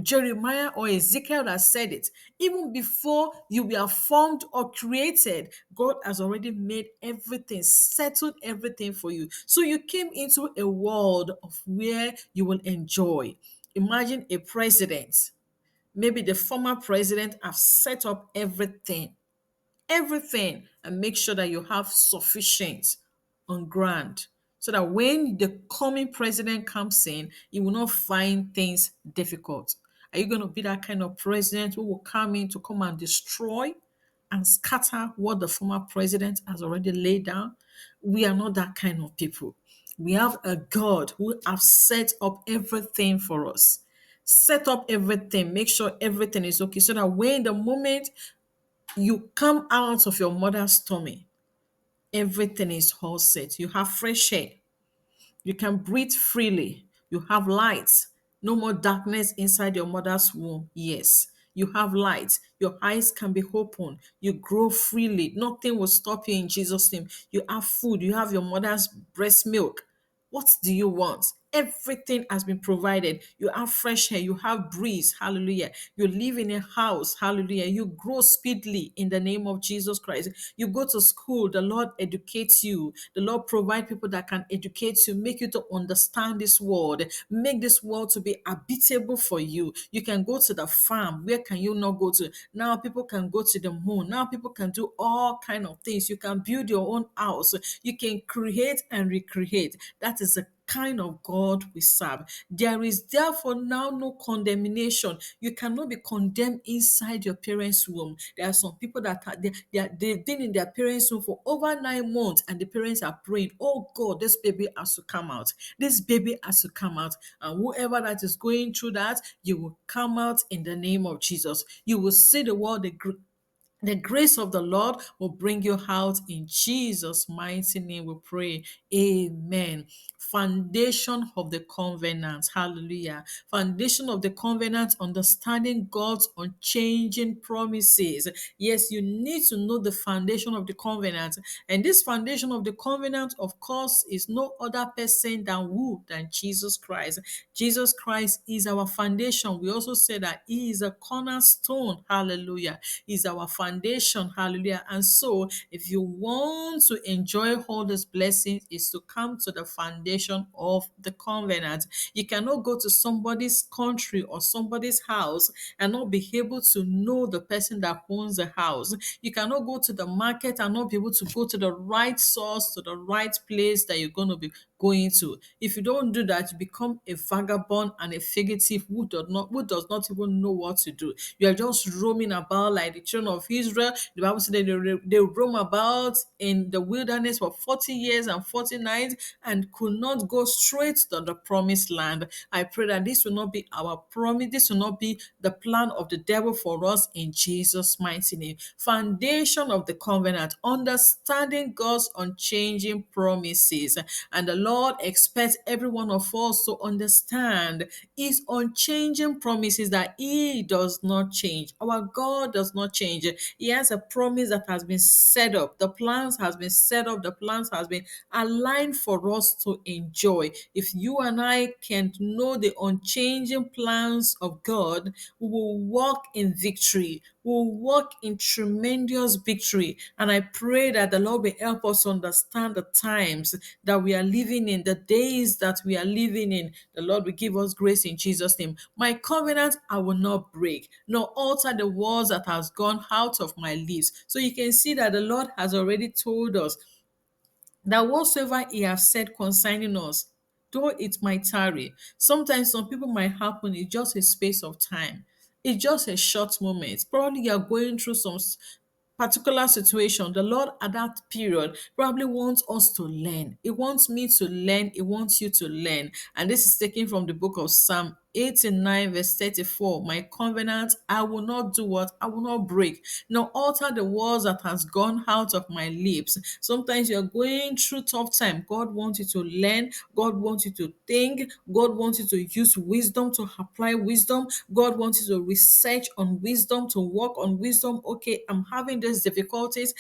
Jeremiah or Ezekiel that said it? Even before you were formed or created, God has already made everything, settled everything for you. So you came into a world of where you will enjoy. Imagine a president, maybe the former president have set up everything, and make sure that you have sufficient on ground, so that when the coming president comes in, you will not find things difficult. Are you going to be that kind of president who will come in to come and destroy and scatter what the former president has already laid down? We are not that kind of people. We have a God who have set up everything for us. Set up everything, make sure everything is okay, so that when the moment you come out of your mother's tummy, everything is all set. You have fresh air. You can breathe freely. You have light. No more darkness inside your mother's womb. Yes, you have light. Your eyes can be open. You grow freely. Nothing will stop you in Jesus' name. You have food. You have your mother's breast milk. What do you want? Everything has been provided. You have fresh air, you have breeze, hallelujah. You live in a house, hallelujah. You grow speedily in the name of Jesus Christ. You go to school, the Lord educates you. The Lord provide people that can educate you, make you to understand this world, make this world to be habitable for you. You can go to the farm. Where can you not go to? Now people can go to the moon. Now people can do all kind of things. You can build your own house. You can create and recreate. That is a kind of God we serve. There is therefore now no condemnation. You cannot be condemned inside your parents' womb. There are some people that they've been in their parents' womb for over 9 months, and the parents are praying, oh God, this baby has to come out. This baby has to come out. And whoever that is going through that, you will come out in the name of Jesus. You will see the world, the grace of the Lord will bring you out in Jesus' mighty name. We pray. Amen. Foundation of the covenant. Hallelujah. Foundation of the covenant, understanding God's unchanging promises. Yes, you need to know the foundation of the covenant. And this foundation of the covenant, of course, is no other person than Jesus Christ. Jesus Christ is our foundation. We also say that he is a cornerstone. Hallelujah. He's our foundation. Hallelujah. And so if you want to enjoy all these blessings, is to come to the foundation of the covenant. You cannot go to somebody's country or somebody's house and not be able to know the person that owns the house. You cannot go to the market and not be able to go to the right source, to the right place that you're going to be going to. If you don't do that, you become a vagabond and a fugitive who does not even know what to do. You are just roaming about like the children of Israel. The Bible said that they roam about in the wilderness for 40 years and 40 nights and could not go straight to the promised land. I pray that this will not be our promise. This will not be the plan of the devil for us in Jesus' mighty name. Foundation of the covenant, understanding God's unchanging promises. And the Lord expects every one of us to understand his unchanging promises, that he does not change. Our God does not change. He has a promise that has been set up. The plans has been set up. The plans has been aligned for us to enjoy. If you and I can know the unchanging plans of God, we will walk in victory. We will walk in tremendous victory. And I pray that the Lord will help us understand the times that we are living in, the days that we are living in. The Lord will give us grace in Jesus' name. My covenant I will not break, nor alter the words that has gone out of my lips. So you can see that the Lord has already told us that whatsoever he has said concerning us, though it might tarry, sometimes some people might happen in just a space of time. It's just a short moment. Probably you are going through some particular situation. The Lord at that period probably wants us to learn. He wants me to learn. He wants you to learn. And this is taken from the book of Psalm 89 verse 34. My covenant I will not do what? I will not break, nor alter the words that has gone out of my lips. Sometimes you're going through tough time. God wants you to learn. God wants you to think. God wants you to use wisdom, to apply wisdom. God wants you to research on wisdom, to work on wisdom. Okay, I'm having these difficulties.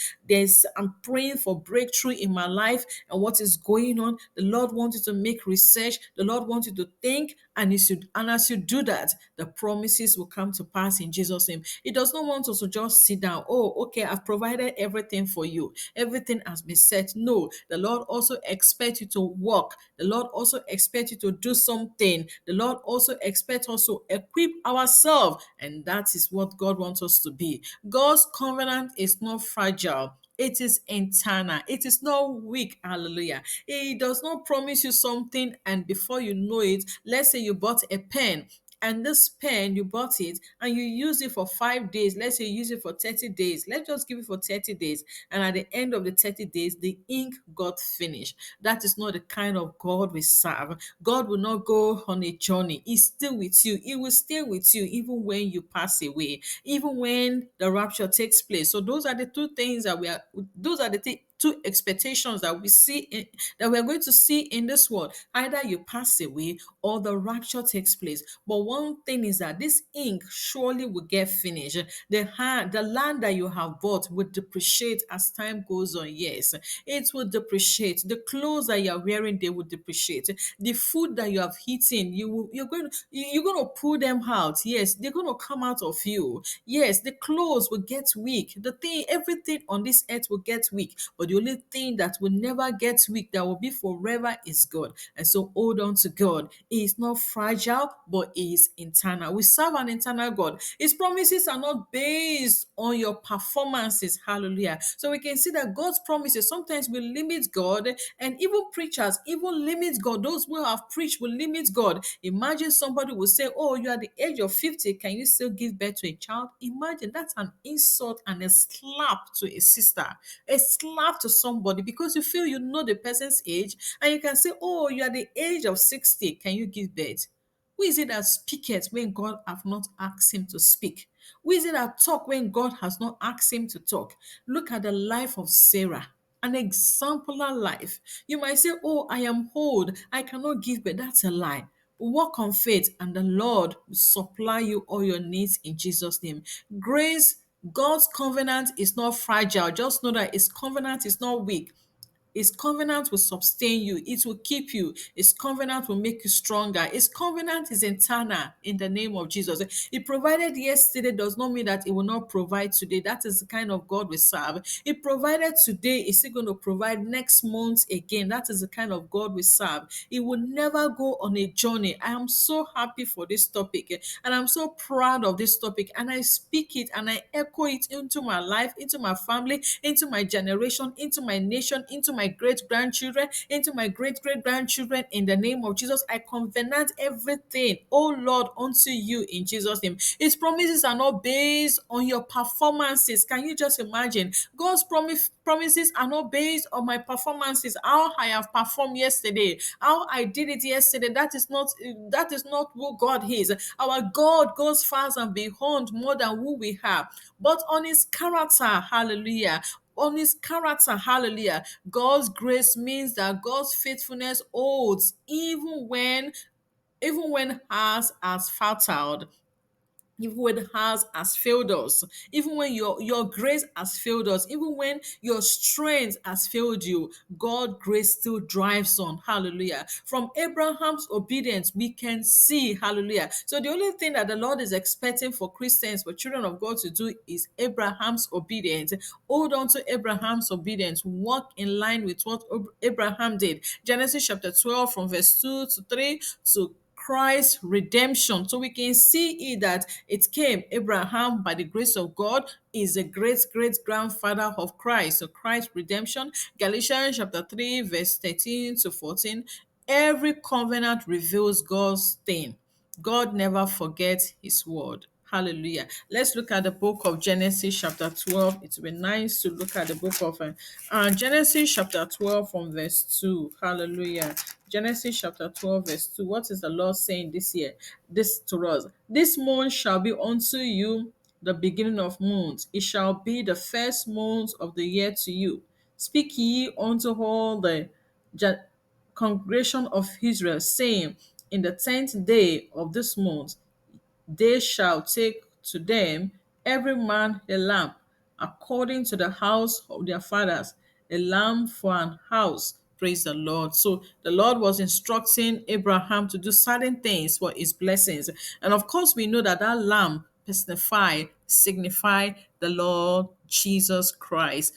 I'm praying for breakthrough in my life and what is going on. The Lord wants you to make research. The Lord wants you to think, and as you do that, the promises will come to pass in Jesus' name. He does not want us to just sit down. Oh, okay, I've provided everything for you. Everything has been set. No, the Lord also expects you to work. The Lord also expects you to do something. The Lord also expects us to equip ourselves, and that is what God wants us to be. God's covenant is not fragile. It is internal. It is not weak. Hallelujah. He does not promise you something and before you know it, let's say you bought a pen, and this pen you bought it and you use it for 5 days. Let's say you use it for 30 days. Let's just give it for 30 days. And at the end of the 30 days, the ink got finished. That is not the kind of God we serve. God will not go on a journey. He's still with you. He will stay with you even when you pass away, even when the rapture takes place. So those are the two things those are the two expectations that that we're going to see in this world. Either you pass away or the rapture takes place. But one thing is that this ink surely will get finished. The land that you have bought will depreciate as time goes on. Yes, it will depreciate. The clothes that you are wearing, they will depreciate. The food that you have eaten, you're going to pull them out. Yes, they're going to come out of you. Yes, the clothes will get weak. Everything on this earth will get weak. But the only thing that will never get weak, that will be forever, is God. And so hold on to God. He is not fragile, but he is eternal. We serve an eternal God. His promises are not based on your performances. Hallelujah. So we can see that God's promises sometimes will limit God, and even preachers even limit God. Those who have preached will limit God. Imagine somebody will say, oh, you are the age of 50. Can you still give birth to a child? Imagine, that's an insult and a slap to a sister, a slap to somebody, because you feel you know the person's age and you can say, oh, you are the age of 60. Can you give birth? Who is it that speaketh when God have not asked him to speak? Who is it that talk when God has not asked him to talk? Look at the life of Sarah, an exemplar life. You might say, oh, I am old, I cannot give birth. That's a lie. Walk on faith, and the Lord will supply you all your needs in Jesus' name. Grace, God's covenant is not fragile. Just know that his covenant is not weak. His covenant will sustain you. It will keep you. His covenant will make you stronger. His covenant is eternal in the name of Jesus. He provided yesterday does not mean that he will not provide today. That is the kind of God we serve. He provided today. Is he going to provide next month again? That is the kind of God we serve. He will never go on a journey. I am so happy for this topic, and I'm so proud of this topic, and I speak it and I echo it into my life, into my family, into my generation, into my nation, into my my great grandchildren, into my great great grandchildren. In the name of Jesus, I covenant everything, oh Lord, unto you in Jesus' name. His promises are not based on your performances. Can you just imagine? God's promises are not based on my performances, how I have performed yesterday, how I did it yesterday. That is not who God is. Our God goes far and beyond more than who we have, but on his character, hallelujah. On his character, hallelujah. God's grace means that God's faithfulness holds even when ours has faltered, even when ours has failed us, even when your grace has failed us, even when your strength has failed you, God grace still drives on. Hallelujah. From Abraham's obedience, we can see, hallelujah. So the only thing that the Lord is expecting for Christians, for children of God to do, is Abraham's obedience. Hold on to Abraham's obedience. Walk in line with what Abraham did. Genesis chapter 12 from verse 2 to 3 to Christ's redemption. So we can see it that it came. Abraham, by the grace of God, is a great great grandfather of Christ. So Christ's redemption, Galatians chapter 3, verse 13 to 14. Every covenant reveals God's thing. God never forgets his word. Hallelujah. Let's look at the book of Genesis chapter 12. It will be nice to look at the book of Genesis chapter 12 from verse 2. Hallelujah. Genesis chapter 12 verse 2. What is the Lord saying this year? This to us. This month shall be unto you the beginning of months. It shall be the first month of the year to you. Speak ye unto all the congregation of Israel, saying, in the 10th day of this month, they shall take to them every man a lamb, according to the house of their fathers, a lamb for an house. Praise the Lord. So the Lord was instructing Abraham to do certain things for his blessings. And of course, we know that that lamb signify the Lord Jesus Christ.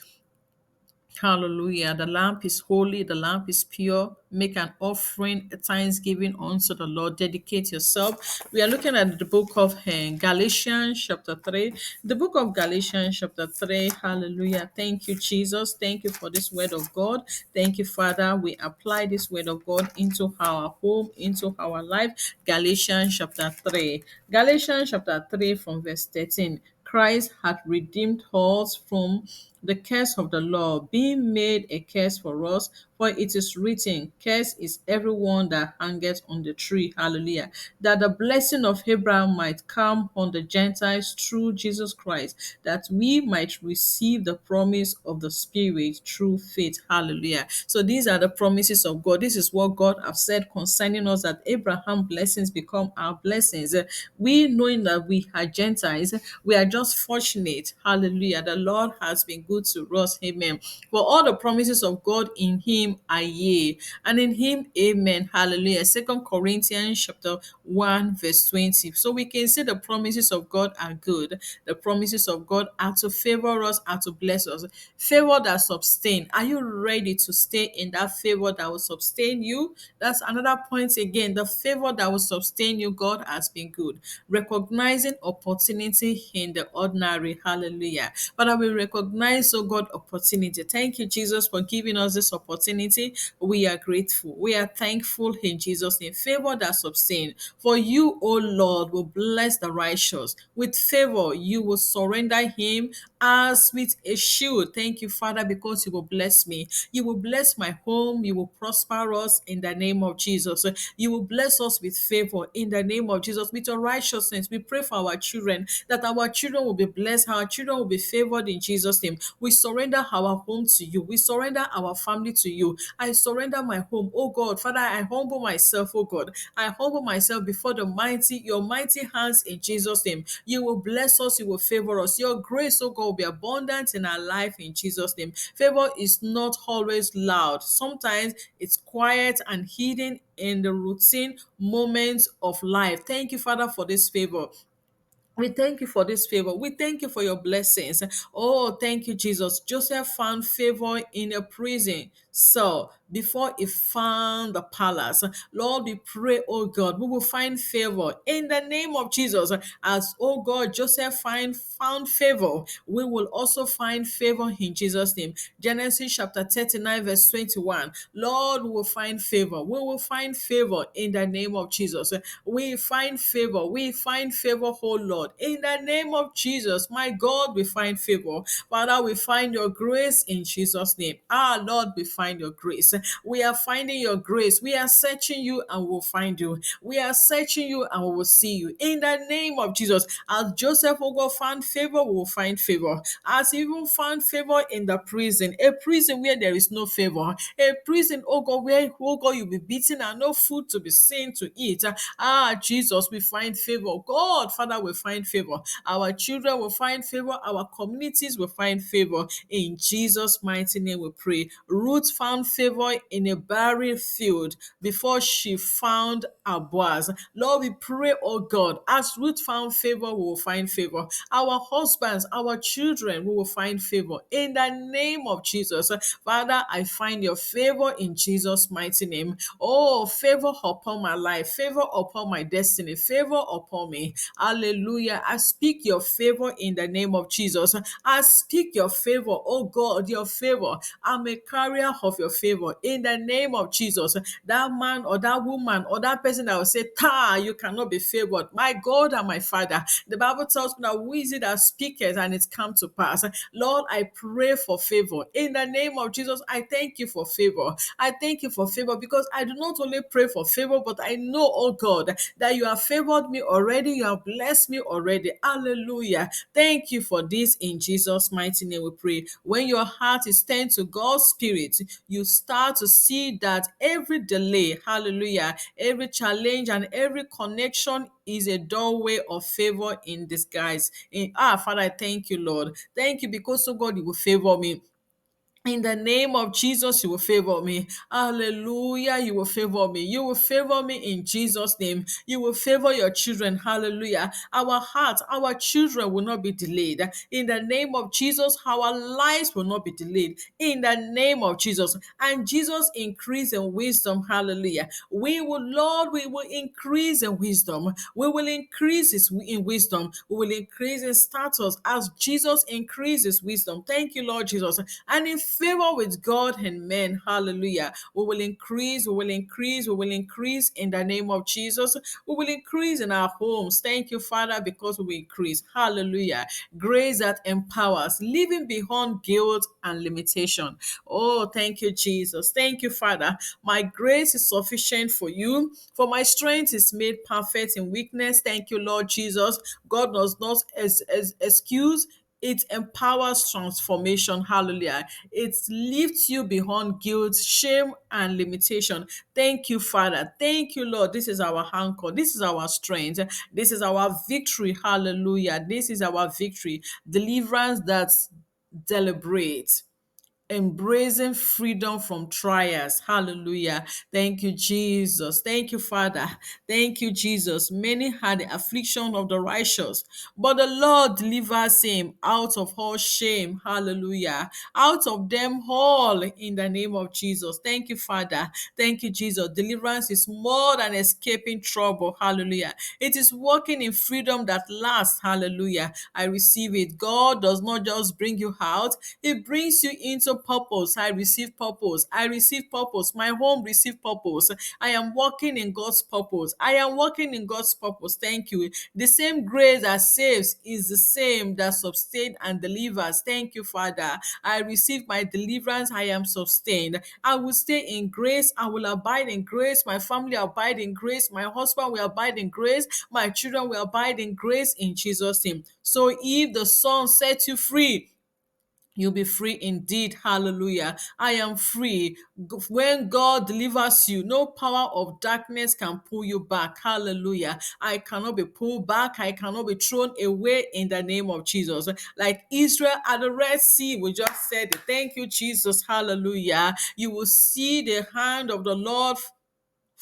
Hallelujah. The lamp is holy, the lamp is pure. Make an offering, a thanksgiving unto the Lord. Dedicate yourself. We are looking at the book of Galatians, chapter 3. The book of Galatians, chapter 3. Hallelujah. Thank you, Jesus. Thank you for this word of God. Thank you, Father. We apply this word of God into our home, into our life. Galatians, chapter 3. Galatians, chapter 3, from verse 13. Christ hath redeemed us from the curse of the law, being made a curse for us, for it is written, curse is everyone that hangeth on the tree. Hallelujah. That the blessing of Abraham might come on the Gentiles through Jesus Christ, that we might receive the promise of the Spirit through faith. Hallelujah. So these are the promises of God. This is what God have said concerning us, that Abraham blessings become our blessings. We, knowing that we are Gentiles, we are just fortunate. Hallelujah. The Lord has been good to us. Amen. For all the promises of God in him are yea, and in him, amen. Hallelujah. Second Corinthians chapter 1, verse 20. So we can see the promises of God are good. The promises of God are to favor us, are to bless us. Favor that sustain. Are you ready to stay in that favor that will sustain you? That's another point again. The favor that will sustain you, God has been good. Recognizing opportunity in the ordinary. Hallelujah. Father, we recognize, oh God, opportunity. Thank you, Jesus, for giving us this opportunity. We are grateful. We are thankful in Jesus' name. Favor that sustain. For you, oh Lord, will bless the righteous. With favor, you will surrender him as with a shield. Thank you, Father, because you will bless me. You will bless my home. You will prosper us in the name of Jesus. You will bless us with favor in the name of Jesus, with your righteousness. We pray for our children, that our children will be blessed, our children will be favored in Jesus' name. We surrender our home to you. We surrender our family to you. I surrender my home, oh God. Father, I humble myself, oh God. I humble myself before your mighty hands in Jesus' name. You will bless us, you will favor us. Your grace, oh God, will be abundant in our life in Jesus' name. Favor is not always loud. Sometimes it's quiet and hidden in the routine moments of life. Thank you, Father, for this favor. We thank you for this favor. We thank you for your blessings. Oh, thank you, Jesus. Joseph found favor in a prison. So before he found the palace. Lord, we pray, oh God, we will find favor in the name of Jesus. As, oh God, Joseph found favor, we will also find favor in Jesus' name. Genesis chapter 39, verse 21. Lord, we will find favor. We will find favor in the name of Jesus. We find favor. We find favor, oh Lord, in the name of Jesus. My God, we find favor. Father, we find your grace in Jesus' name. Ah, Lord, we find your grace. We are finding your grace. We are searching you and we'll find you. We are searching you and we will see you. In the name of Jesus, as Joseph, oh God, found favor, we will find favor. As he even found favor in the prison, a prison where there is no favor, a prison, oh God, where, oh God, you'll be beaten and no food to be seen to eat. Ah, Jesus, we find favor. God, Father, we find favor. Our children will find favor. Our communities will find favor. In Jesus' mighty name we pray. Ruth found favor in a barren field before she found a Boaz. Lord, we pray, oh God, as Ruth found favor, we will find favor. Our husbands, our children, we will find favor. In the name of Jesus, Father, I find your favor in Jesus' mighty name. Oh, favor upon my life, favor upon my destiny, favor upon me. Hallelujah. I speak your favor in the name of Jesus. I speak your favor, oh God, your favor. I'm a carrier of your favor in the name of Jesus. That man or that woman or that person that will say, Ta, you cannot be favored. My God and my Father. The Bible tells me that who is it that speaketh and it's come to pass. Lord, I pray for favor. In the name of Jesus, I thank you for favor. I thank you for favor because I do not only pray for favor, but I know, oh God, that you have favored me already. You have blessed me already. Hallelujah. Thank you for this in Jesus' mighty name we pray. When your heart is turned to God's Spirit, you start to see that every delay, hallelujah, every challenge and every connection is a doorway of favor in disguise. Father, I thank you, Lord. Thank you because, oh God, you will favor me. In the name of Jesus, you will favor me. Hallelujah. You will favor me. You will favor me in Jesus' name. You will favor your children. Hallelujah. Our hearts, our children will not be delayed. In the name of Jesus, our lives will not be delayed. In the name of Jesus. And Jesus increase in wisdom. Hallelujah. We will, Lord, we will increase in wisdom. We will increase in wisdom. We will increase in status as Jesus increases wisdom. Thank you, Lord Jesus. And in favor with God and men. Hallelujah. We will increase, we will increase, we will increase in the name of Jesus. We will increase in our homes. Thank you, Father, because we will increase. Hallelujah. Grace that empowers, living beyond guilt and limitation. Oh, thank you, Jesus. Thank you, Father. My grace is sufficient for you, for my strength is made perfect in weakness. Thank you, Lord Jesus. God does not excuse, it empowers transformation. Hallelujah. It lifts you beyond guilt, shame, and limitation. Thank you, Father. Thank you, Lord. This is our anchor. This is our strength. This is our victory. Hallelujah. This is our victory. Deliverance that's deliberate, embracing freedom from trials. Hallelujah. Thank you, Jesus. Thank you, Father. Thank you, Jesus. Many had the affliction of the righteous, but the Lord delivers him out of all shame. Hallelujah. Out of them all in the name of Jesus. Thank you, Father. Thank you, Jesus. Deliverance is more than escaping trouble. Hallelujah. It is walking in freedom that lasts. Hallelujah. I receive it. God does not just bring you out, He brings you into purpose. I receive purpose. I receive purpose. My home receive purpose. I am walking in God's purpose. I am walking in God's purpose. Thank you. The same grace that saves is the same that sustains and delivers. Thank you, Father. I receive my deliverance. I am sustained. I will stay in grace. I will abide in grace. My family abide in grace. My husband will abide in grace. My children will abide in grace in Jesus' name. So if the Son sets you free, you'll be free indeed. Hallelujah. I am free. When God delivers you, no power of darkness can pull you back. Hallelujah. I cannot be pulled back. I cannot be thrown away in the name of Jesus. Like Israel at the Red Sea, we just said it. Thank you, Jesus. Hallelujah. You will see the hand of the Lord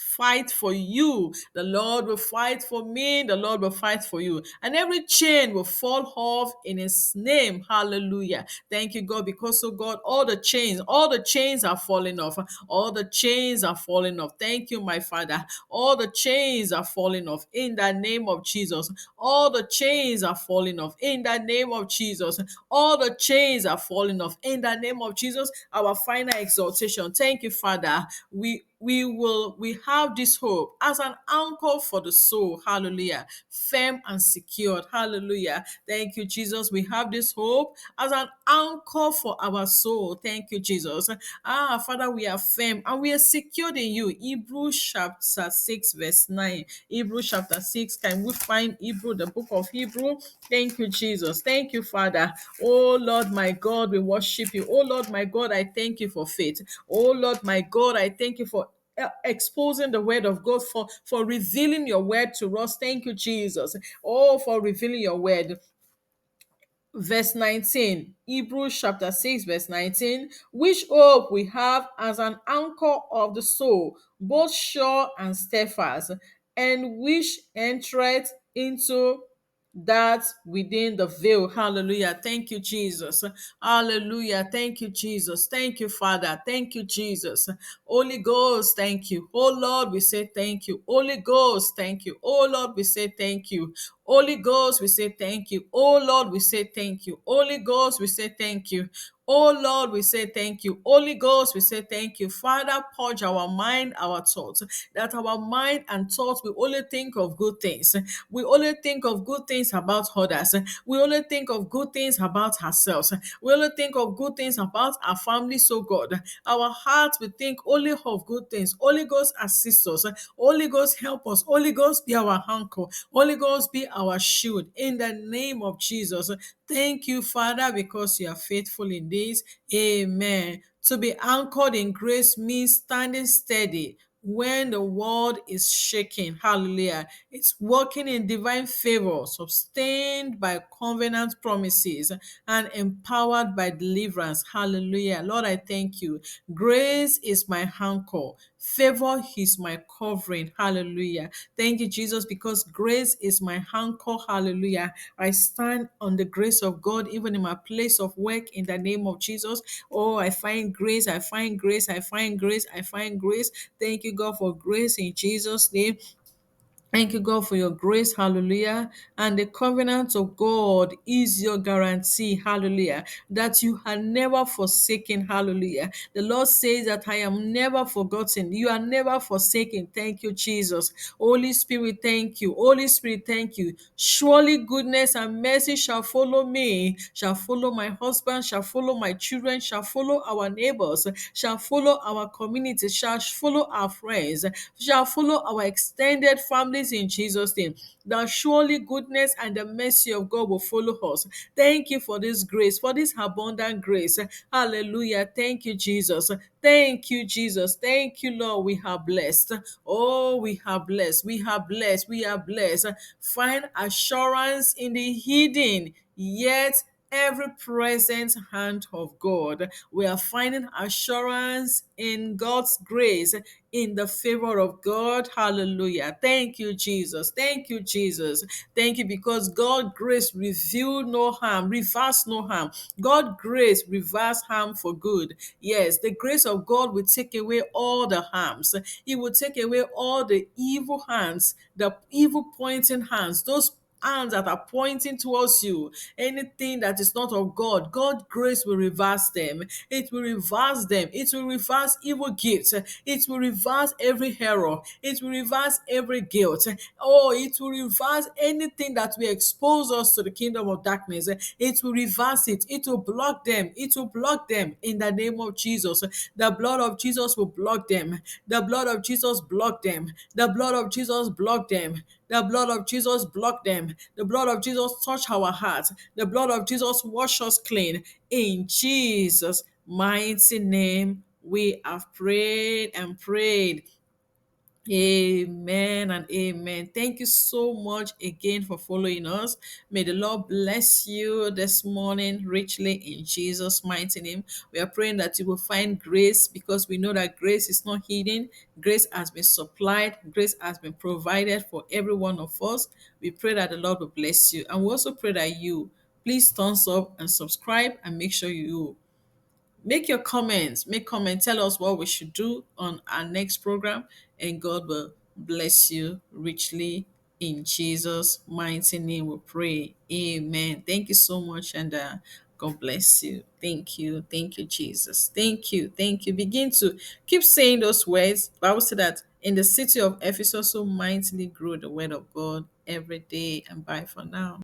fight for you. The Lord will fight for me. The Lord will fight for you. And every chain will fall off in his name. Hallelujah. Thank you, God, because, oh God, all the chains are falling off. All the chains are falling off. Thank you, my Father. All the chains are falling off in the name of Jesus. All the chains are falling off in the name of Jesus. All the chains are falling off in the name of Jesus. Our final exaltation. Thank you, Father. We have this hope as an anchor for the soul. Hallelujah. Firm and secured. Hallelujah. Thank you, Jesus. We have this hope as an anchor for our soul. Thank you, Jesus. Father, we are firm and we are secured in you. Hebrews chapter 6, verse 9. Hebrews chapter 6. Can we find Hebrew, the book of Hebrew? Thank you, Jesus. Thank you, Father. Oh Lord, my God, we worship you. Oh Lord, my God, I thank you for faith. Oh Lord, my God, I thank you for exposing the word of God, for revealing your word to us. Thank you, Jesus. Oh, for revealing your word. Verse 19, Hebrews chapter 6, verse 19, which hope we have as an anchor of the soul, both sure and steadfast, and which entereth into that within the veil. Hallelujah. Thank you, Jesus. Hallelujah. Thank you, Jesus. Thank you, Father. Thank you, Jesus. Holy Ghost, thank you. Oh Lord, we say thank you. Holy Ghost, thank you. Oh Lord, we say thank you. Holy Ghost, we say thank you. Oh Lord, we say thank you. Holy Ghost, we say thank you. Oh Lord, we say thank you. Holy Ghost, we say thank you. Father, purge our mind, our thoughts, that our mind and thoughts, we only think of good things. We only think of good things about others. We only think of good things about ourselves. We only think of good things about our family, so God. Our hearts, we think only of good things. Holy Ghost, assist us. Holy Ghost, help us. Holy Ghost, be our anchor. Holy Ghost, be our shield. In the name of Jesus. Thank you, Father, because you are faithful in this. Amen. To be anchored in grace means standing steady when the world is shaking. Hallelujah. It's walking in divine favor, sustained by covenant promises, and empowered by deliverance. Hallelujah. Lord, I thank you. Grace is my anchor. Favor is my covering. Hallelujah. Thank you, Jesus, because grace is my anchor. Hallelujah. I stand on the grace of God, even in my place of work, in the name of Jesus. Oh, I find grace. I find grace. I find grace. I find grace. Thank you, God, for grace in Jesus' name. Thank you, God, for your grace. Hallelujah. And the covenant of God is your guarantee. Hallelujah. That you are never forsaken. Hallelujah. The Lord says that I am never forgotten. You are never forsaken. Thank you, Jesus. Holy Spirit, thank you. Holy Spirit, thank you. Surely goodness and mercy shall follow me, shall follow my husband, shall follow my children, shall follow our neighbors, shall follow our community, shall follow our friends, shall follow our extended families in Jesus' name. That surely goodness and the mercy of God will follow us. Thank you for this grace, for this abundant grace. Hallelujah. Thank you, Jesus. Thank you, Jesus. Thank you, Lord. We are blessed. Oh, we are blessed. We are blessed. We are blessed. Find assurance in the hidden, yet every present hand of God. We are finding assurance in God's grace, in the favor of God. Hallelujah. Thank you, Jesus. Thank you, Jesus. Thank you, because God grace revealed no harm, reverse no harm. God grace reverse harm for good. Yes, the grace of God will take away all the harms. It will take away all the evil hands, the evil pointing hands, those hands that are pointing towards you, anything that is not of God, God grace will reverse them. It will reverse them. It will reverse evil gifts. It will reverse every error. It will reverse every guilt. Oh, it will reverse anything that will expose us to the kingdom of darkness. It will reverse it. It will block them. It will block them in the name of Jesus. The blood of Jesus will block them. The blood of Jesus block them. The blood of Jesus block them. The blood of Jesus block them. The blood of Jesus touch our hearts. The blood of Jesus wash us clean. In Jesus' mighty name, we have prayed and prayed. Amen and amen. Thank you so much again for following us. May the Lord bless you this morning richly in Jesus' mighty name. We are praying that you will find grace, because we know that grace is not hidden. Grace has been supplied, grace has been provided for every one of us. We pray that the Lord will bless you. And we also pray that you please thumbs up and subscribe, and make sure you make your comments, make comment, tell us what we should do on our next program, and God will bless you richly in Jesus mighty name we pray. Amen. Thank you so much, and God bless you. Thank you, Jesus. Thank you. Begin to keep saying those words. The Bible said that in the city of Ephesus so mightily grew the word of God every day. And bye for now.